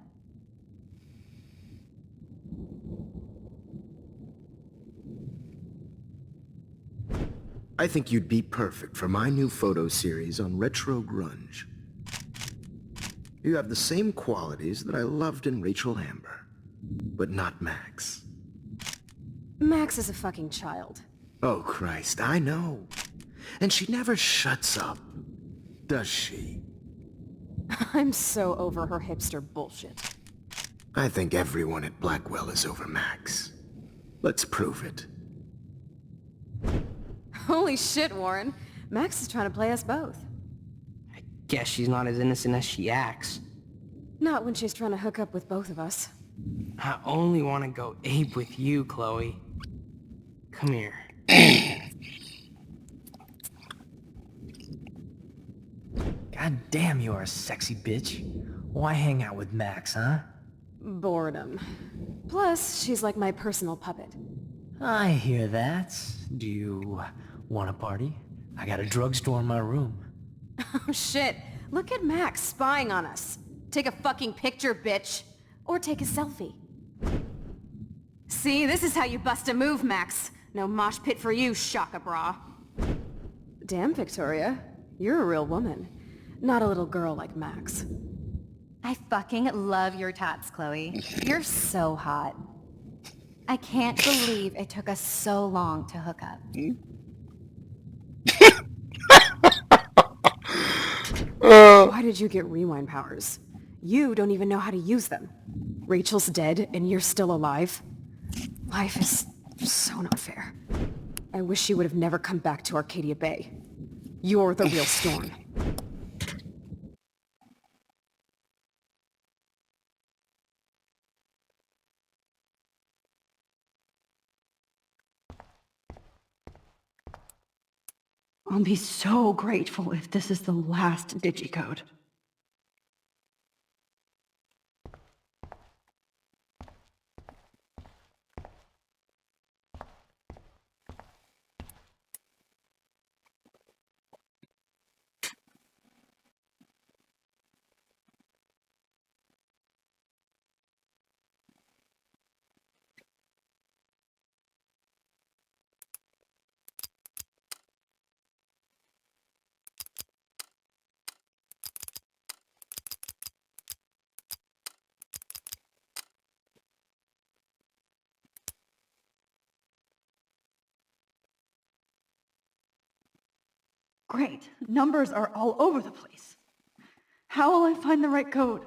I think you'd be perfect for my new photo series on retro grunge. You have the same qualities that I loved in Rachel Amber, but not Max. Max is a fucking child. Oh, Christ, I know. And she never shuts up, does she? I'm so over her hipster bullshit. I think everyone at Blackwell is over Max. Let's prove it. Holy shit, Warren. Max is trying to play us both. Guess she's not as innocent as she acts. Not when she's trying to hook up with both of us. I only want to go ape with you, Chloe. Come here. God damn, you're a sexy bitch. Why hang out with Max, huh? Boredom. Plus, she's like my personal puppet. I hear that. Do you want a party? I got a drugstore in my room. Oh shit. Look at Max spying on us. Take a fucking picture, bitch. Or take a selfie. See, this is how you bust a move, Max. No mosh pit for you, Shaka Bra. Damn, Victoria. You're a real woman. Not a little girl like Max. I fucking love your tats, Chloe. You're so hot. I can't believe it took us so long to hook up. Why did you get rewind powers? You don't even know how to use them. Rachel's dead and you're still alive. Life is so not fair. I wish you would have never come back to Arcadia Bay. You're the real Storm. I'll be so grateful if this is the last digicode. Great. Numbers are all over the place. How will I find the right code?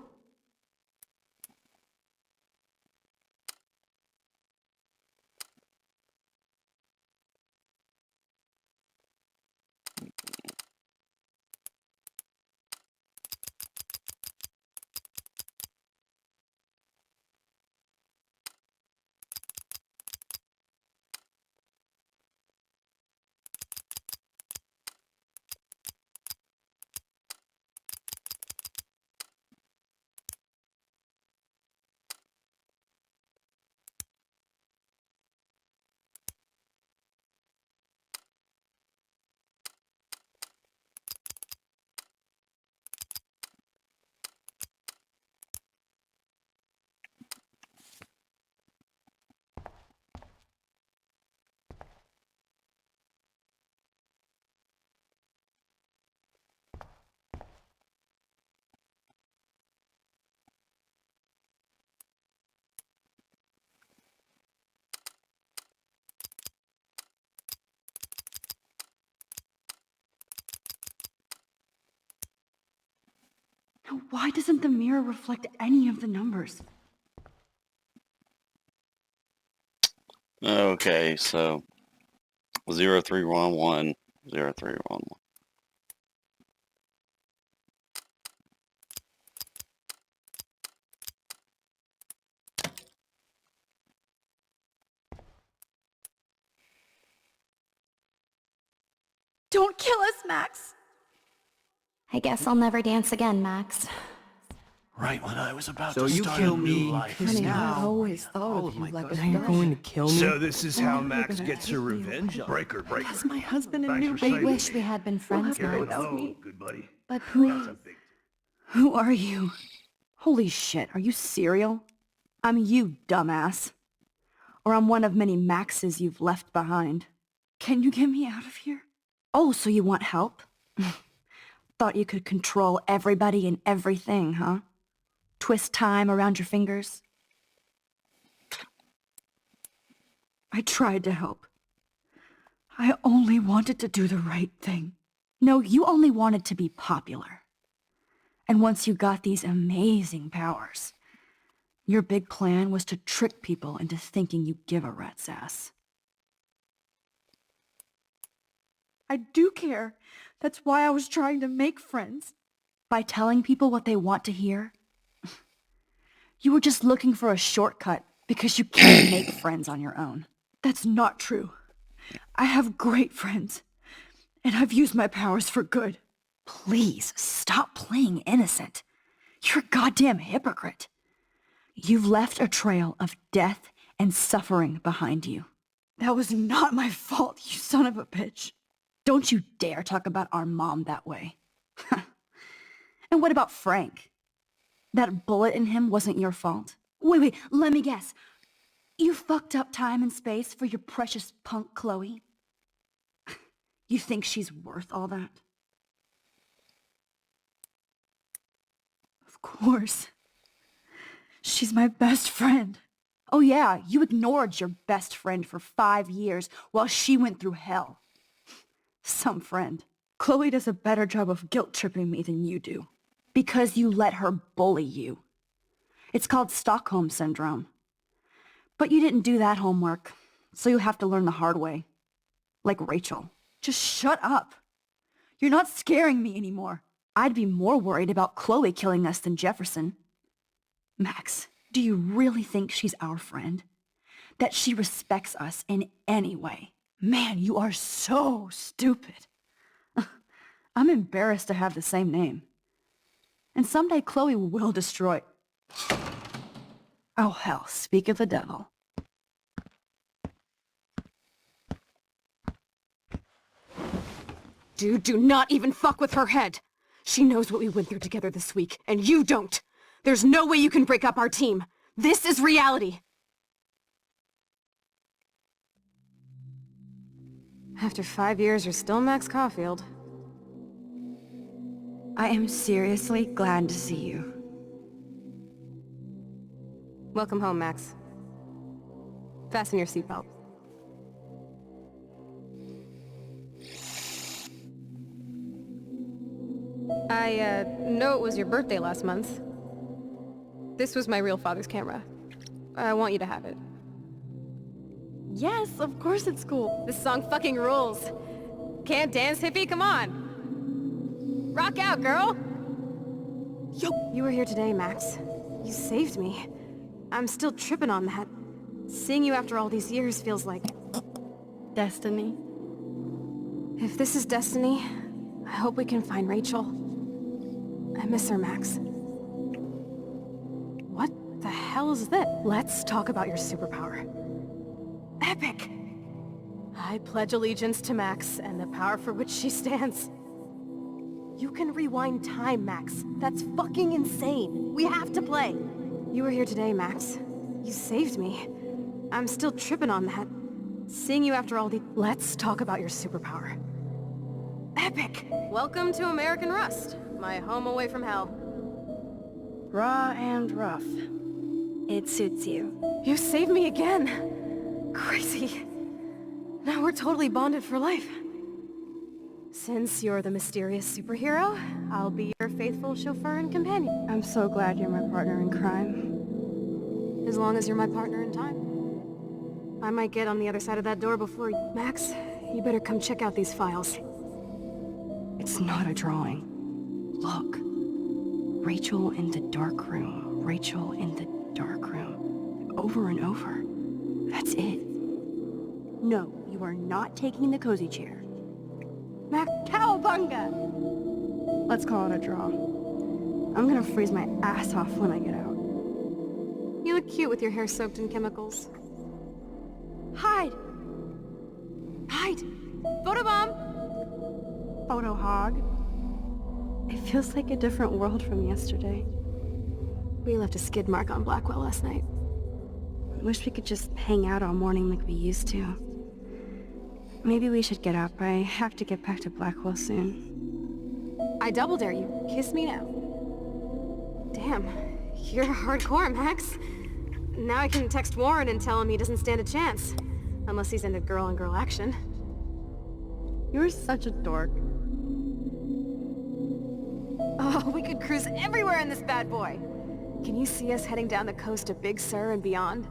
Now, why doesn't the mirror reflect any of the numbers? Okay, so 0311 0311. Don't kill us, Max! I guess I'll never dance again, Max. Right when I was about So to you start kill a new me, life. because now I always thought all of of my you like guts a Now you're going to kill me? So this is how Oh, Max you're gets gonna her hate me. revenge on Breaker. As my husband and Thanks new for I baby. wish we had been friends, We'll have to go Max. without me. Good buddy. But That's please. a big Who are you? Holy shit, are you cereal? I'm you, dumbass. Or I'm one of many Maxes you've left behind. Can you get me out of here? Oh, so you want help? Thought you could control everybody and everything, huh? Twist time around your fingers? I tried to help. I only wanted to do the right thing. No, you only wanted to be popular. And once you got these amazing powers, your big plan was to trick people into thinking you give a rat's ass. I do care. That's why I was trying to make friends. By telling people what they want to hear. You were just looking for a shortcut because you can't make friends on your own. That's not true. I have great friends, and I've used my powers for good. Please, stop playing innocent. You're a goddamn hypocrite. You've left a trail of death and suffering behind you. That was not my fault, you son of a bitch. Don't you dare talk about our mom that way. And what about Frank? That bullet in him wasn't your fault. Wait, let me guess. You fucked up time and space for your precious punk Chloe? You think she's worth all that? Of course. She's my best friend. Oh yeah, you ignored your best friend for 5 years while she went through hell. Some friend. Chloe does a better job of guilt-tripping me than you do. Because you let her bully you. It's called Stockholm Syndrome. But you didn't do that homework, so you have to learn the hard way. Like Rachel. Just shut up. You're not scaring me anymore. I'd be more worried about Chloe killing us than Jefferson. Max, do you really think she's our friend? That she respects us in any way? Man, you are so stupid. I'm embarrassed to have the same name. And someday Chloe will destroy... Oh hell, speak of the devil. Dude, do not even fuck with her head. She knows what we went through together this week, and you don't. There's no way you can break up our team. This is reality. After 5 years, you're still Max Caulfield. I am seriously glad to see you. Welcome home, Max. Fasten your seatbelt. I know it was your birthday last month. This was my real father's camera. I want you to have it. Yes, of course it's cool. This song fucking rules. Can't dance, hippie? Come on. Rock out, girl! Yo! You were here today, Max. You saved me. I'm still tripping on that. Seeing you after all these years feels like... destiny. If this is destiny, I hope we can find Rachel. I miss her, Max. What the hell is this? Let's talk about your superpower. Epic! I pledge allegiance to Max and the power for which she stands. You can rewind time, Max. That's fucking insane. We have to play. You were here today, Max. You saved me. I'm still tripping on that. Seeing you after all the... Let's talk about your superpower. Epic! Welcome to American Rust, my home away from hell. Raw and rough. It suits you. You saved me again! Crazy. Now we're totally bonded for life. Since you're the mysterious superhero, I'll be your faithful chauffeur and companion. I'm so glad you're my partner in crime. As long as you're my partner in time. I might get on the other side of that door before you... Max, you better come check out these files. It's not a drawing. Look. Rachel in the dark room. Rachel in the dark room. Over and over. That's it. No, you are not taking the cozy chair. Max, cowabunga! Let's call it a draw. I'm gonna freeze my ass off when I get out. You look cute with your hair soaked in chemicals. Hide! Hide! Photobomb! Photo hog. It feels like a different world from yesterday. We left a skid mark on Blackwell last night. Wish we could just hang out all morning like we used to. Maybe we should get up. I have to get back to Blackwell soon. I double dare you. Kiss me now. Damn, you're hardcore, Max. Now I can text Warren and tell him he doesn't stand a chance. Unless he's into girl-on-girl action. You're such a dork. Oh, we could cruise everywhere in this bad boy. Can you see us heading down the coast to Big Sur and beyond?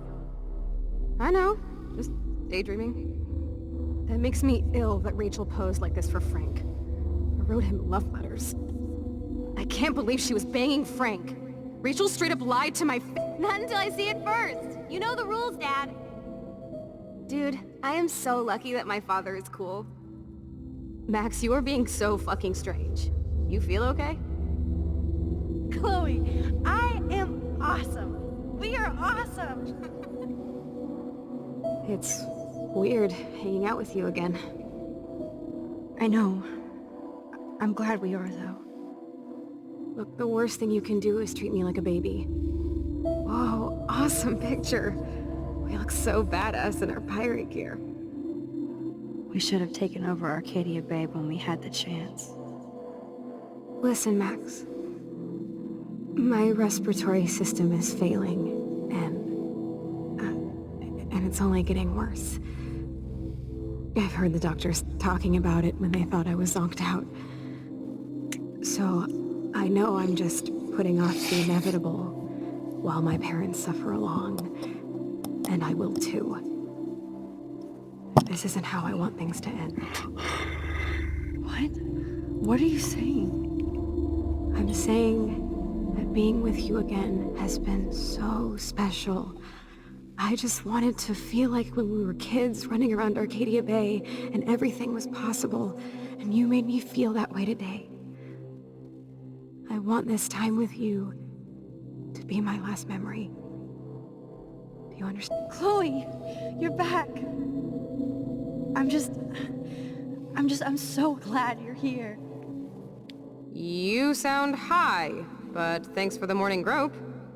I know, just daydreaming. That makes me ill that Rachel posed like this for Frank. I wrote him love letters. I can't believe she was banging Frank. Rachel straight up lied to my Not until I see it first. You know the rules, Dad. Dude, I am so lucky that my father is cool. Max, you are being so fucking strange. You feel okay? Chloe, I am awesome. We are awesome. It's weird hanging out with you again. I know. I'm glad we are, though. Look, the worst thing you can do is treat me like a baby. Whoa, awesome picture. We look so badass in our pirate gear. We should have taken over Arcadia Bay when we had the chance. Listen, Max. My respiratory system is failing, and it's only getting worse. I've heard the doctors talking about it when they thought I was zonked out. So, I know I'm just putting off the inevitable while my parents suffer along, and I will too. This isn't how I want things to end. What? What are you saying? I'm saying that being with you again has been so special. I just wanted to feel like when we were kids running around Arcadia Bay and everything was possible, and you made me feel that way today. I want this time with you to be my last memory. Do you understand? Chloe, you're back. I'm so glad you're here. You sound high, but thanks for the morning grope.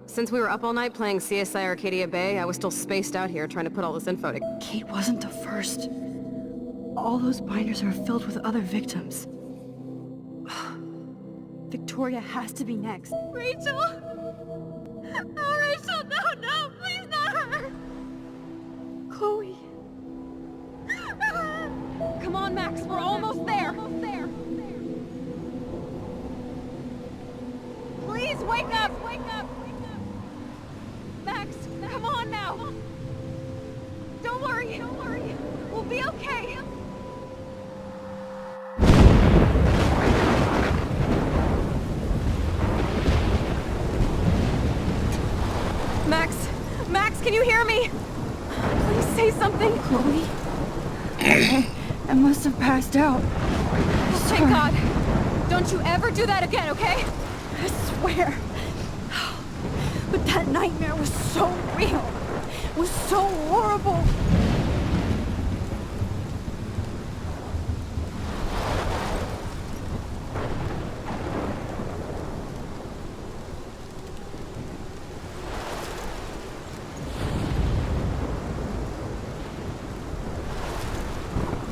Since we were up all night playing CSI Arcadia Bay, I was still spaced out here trying to put all this info together. Kate wasn't the first. All those binders are filled with other victims. Victoria has to be next. Rachel! Oh, Rachel, no, please not her! Chloe. Come on, Max, we're almost there! Please wake up! Max, come on now! Don't worry. We'll be okay. Max, can you hear me? Please say something. Chloe? I must have passed out. Thank God. Don't you ever do that again, okay? I swear. But that nightmare was so real. It was so horrible.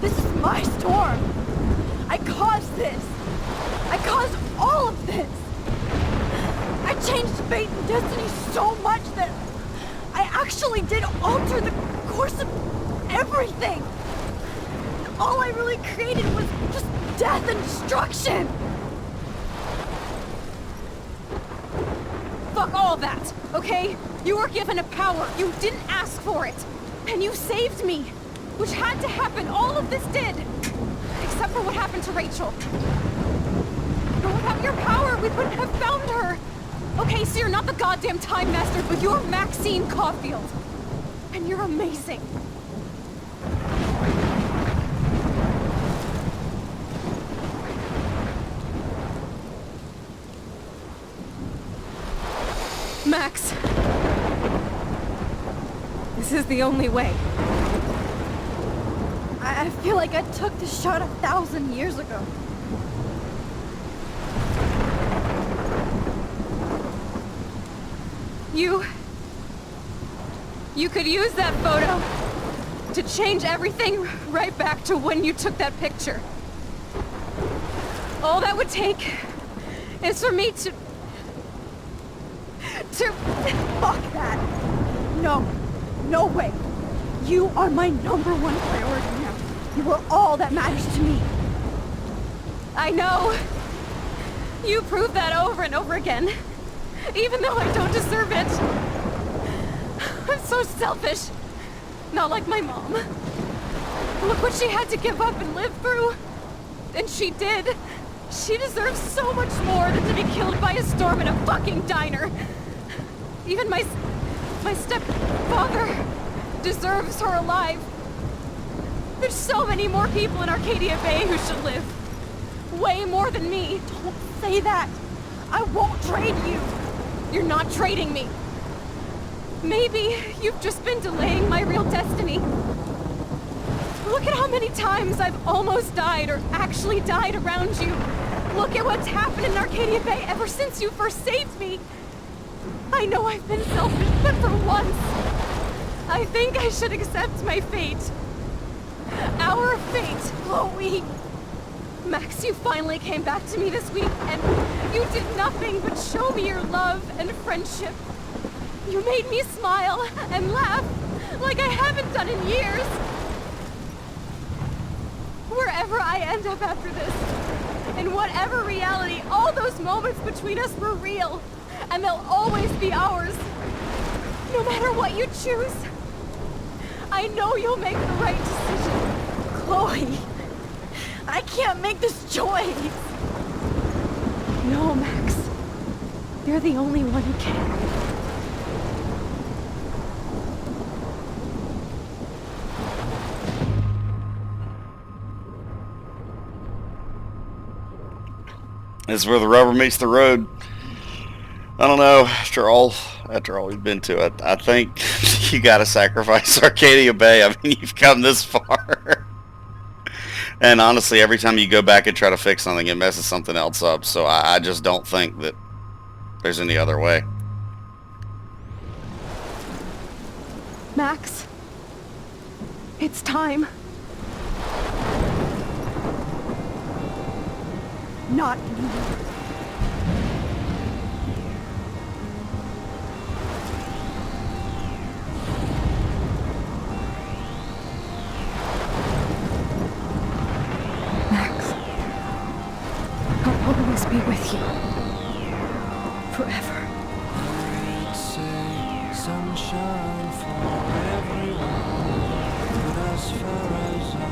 This is my storm. I caused this. I caused all of this. I changed fate and destiny so much that I actually did alter the course of everything. And all I really created was just death and destruction. fuck all that, okay? You were given a power. You didn't ask for it. And you saved me. Which had to happen. All of this did. Except for what happened to Rachel. But without your power, we wouldn't have found her. Okay, so you're not the goddamn Time Master, but you're Maxine Caulfield. And you're amazing. Max. This is the only way. I feel like I took the shot 1,000 years ago. You could use that photo to change everything right back to when you took that picture. All that would take is for me to... Fuck that! No. No way. You are my #1 priority now. You are all that matters to me. I know. You prove that over and over again. Even though I don't deserve it. I'm so selfish. Not like my mom. Look what she had to give up and live through. And she did. She deserves so much more than to be killed by a storm in a fucking diner. Even my stepfather deserves her alive. There's so many more people in Arcadia Bay who should live. Way more than me. Don't say that. I won't trade you. You're not trading me. Maybe you've just been delaying my real destiny. Look at how many times I've almost died or actually died around you. Look at what's happened in Arcadia Bay ever since you first saved me. I know I've been selfish, but for once, I think I should accept my fate. Our fate, Chloe. Max, you finally came back to me this week, and you did nothing but show me your love and friendship. You made me smile and laugh like I haven't done in years. Wherever I end up after this, in whatever reality, all those moments between us were real, and they'll always be ours. No matter what you choose, I know you'll make the right decision. Chloe, I can't make this choice. No, Max. You're the only one who can. This is where the rubber meets the road. I don't know. After all we've been to, I think you gotta sacrifice Arcadia Bay. I mean, you've come this far. And honestly, every time you go back and try to fix something, it messes something else up. So I just don't think that there's any other way. Max, it's time. Not anymore. Max, I'll always be with you. Forever. Sunshine for everyone, but as far as I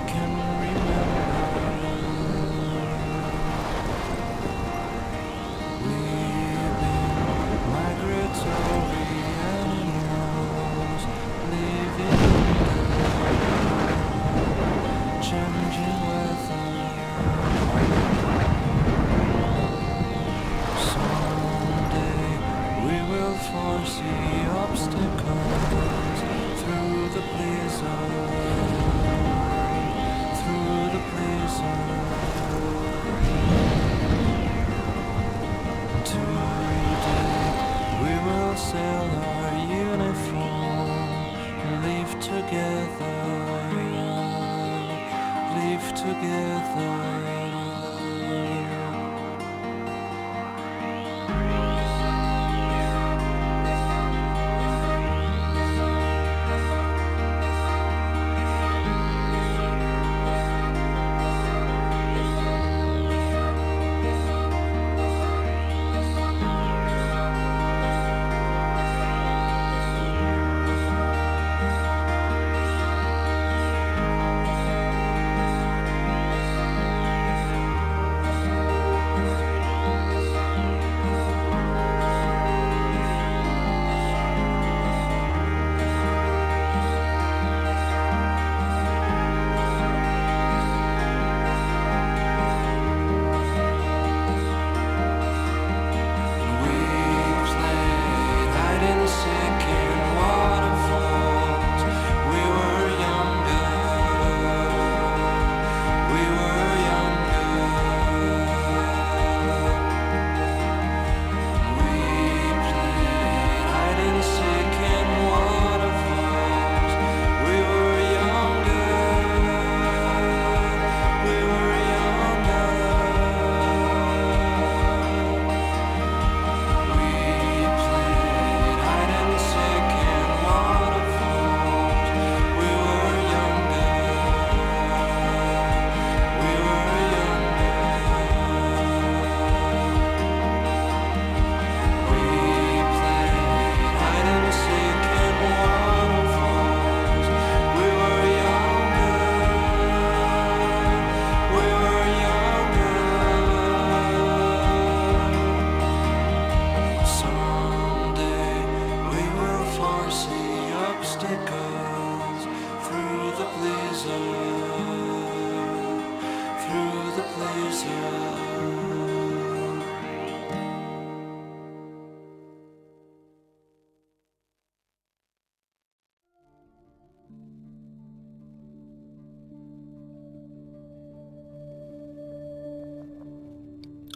can remember, we've been migratory animals, living in the changing weather. Foresee obstacles through the blizzard, through the blizzard. Today we will sell our uniform, live together, live together.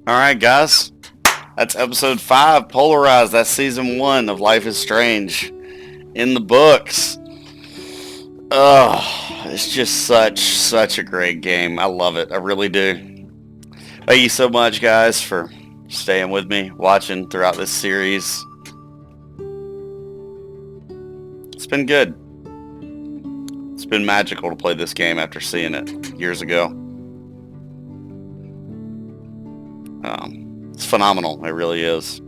All right, guys. That's episode 5, Polarized. That's season 1 of Life is Strange in the books. Oh, it's just such a great game. I love it. I really do. Thank you so much, guys, for staying with me, watching throughout this series. It's been good. It's been magical to play this game after seeing it years ago. It's phenomenal. It really is.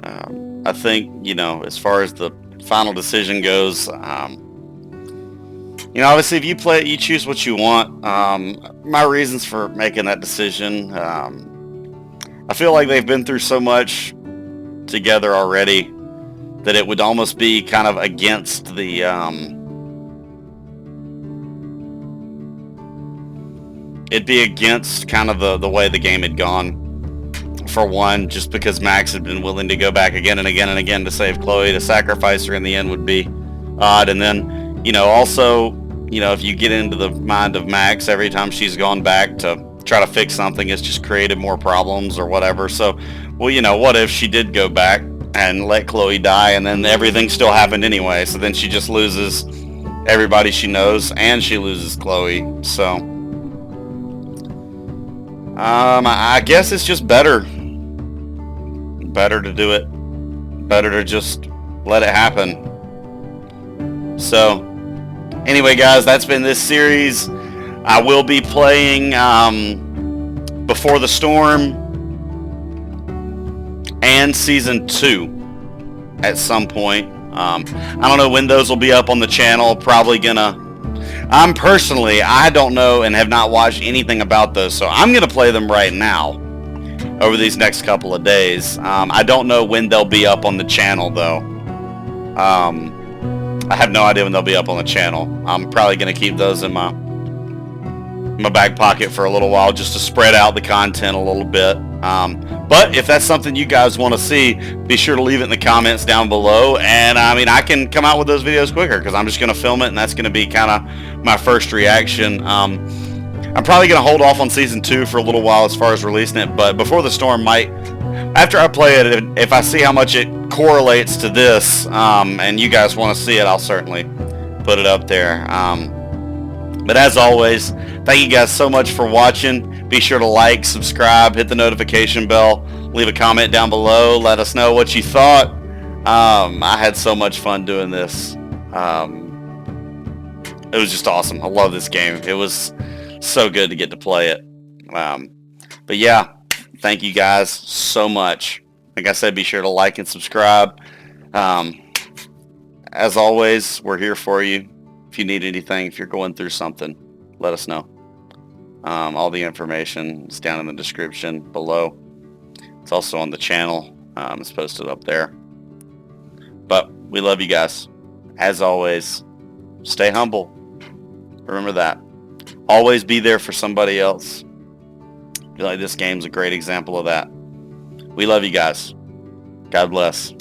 I think, you know, as far as the final decision goes, you know, obviously if you play it, you choose what you want. My reasons for making that decision, I feel like they've been through so much together already that it would almost be kind of against the it'd be against kind of the way the game had gone. For one, just because Max had been willing to go back again and again and again to save Chloe, to sacrifice her in the end would be odd. And then, you know, also, you know, if you get into the mind of Max, every time she's gone back to try to fix something, it's just created more problems or whatever. So, well, you know, what if she did go back and let Chloe die and then everything still happened anyway? So then she just loses everybody she knows and she loses Chloe. So, I guess it's just better to do it, better to just let it happen. So anyway, guys, that's been this series. I will be playing Before the Storm and season 2 at some point. I don't know when those will be up on the channel. Probably gonna, I don't know and have not watched anything about those, so I'm gonna play them right now over these next couple of days. I don't know when they'll be up on the channel, though. I have no idea when they'll be up on the channel. I'm probably going to keep those in my back pocket for a little while just to spread out the content a little bit. But if that's something you guys want to see, be sure to leave it in the comments down below. And I mean, I can come out with those videos quicker because I'm just going to film it, and that's going to be kind of my first reaction. I'm probably going to hold off on season 2 for a little while as far as releasing it, but Before the Storm might, after I play it, if I see how much it correlates to this, and you guys want to see it, I'll certainly put it up there. But as always, thank you guys so much for watching. Be sure to like, subscribe, hit the notification bell, leave a comment down below, let us know what you thought. I had so much fun doing this. It was just awesome. I love this game. It was so good to get to play it. But yeah, thank you guys so much. Like I said, be sure to like and subscribe. As always, we're here for you. If you need anything, if you're going through something, let us know. All the information is down in the description below. It's also on the channel. It's posted up there. But we love you guys. As always, stay humble. Remember that. Always be there for somebody else. I feel like this game's a great example of that. We love you guys. God bless.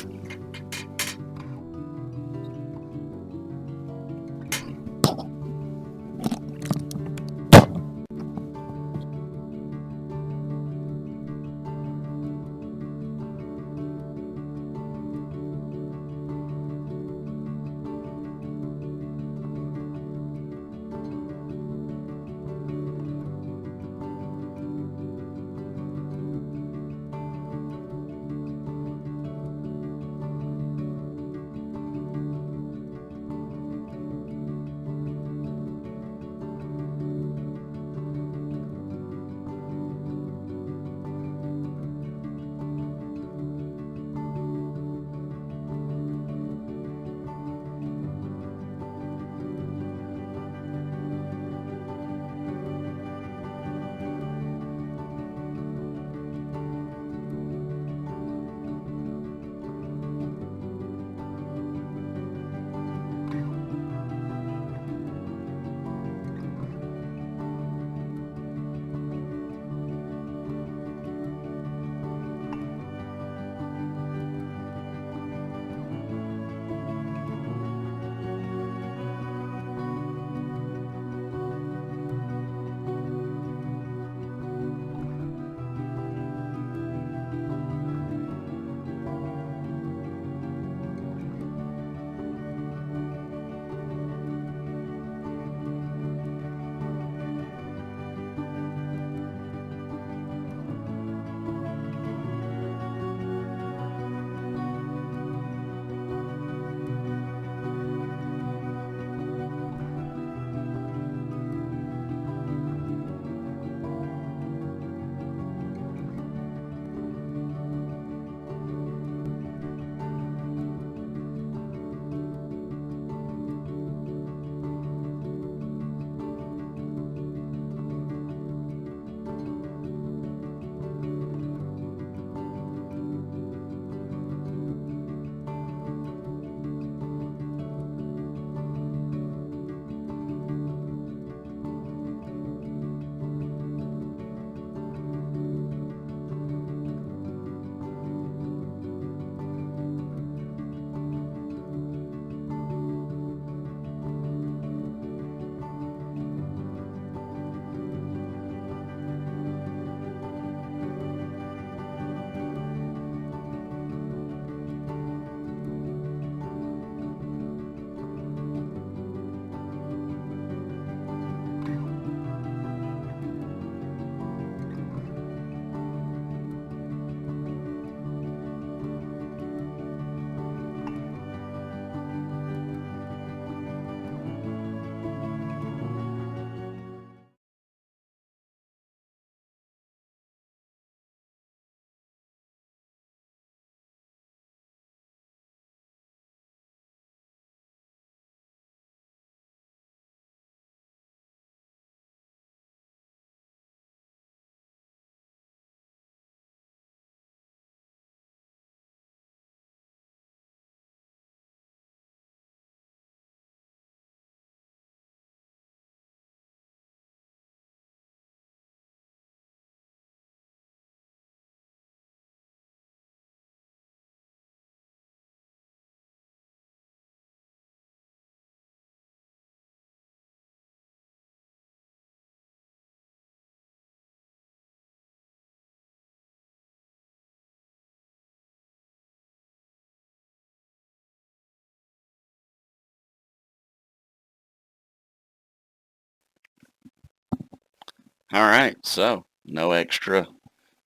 Alright, so no extra.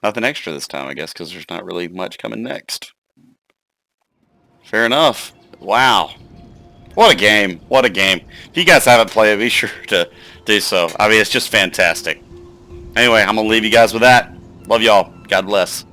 Nothing extra this time, I guess, because there's not really much coming next. Fair enough. Wow. What a game. What a game. If you guys haven't played it, be sure to do so. I mean, it's just fantastic. Anyway, I'm going to leave you guys with that. Love y'all. God bless.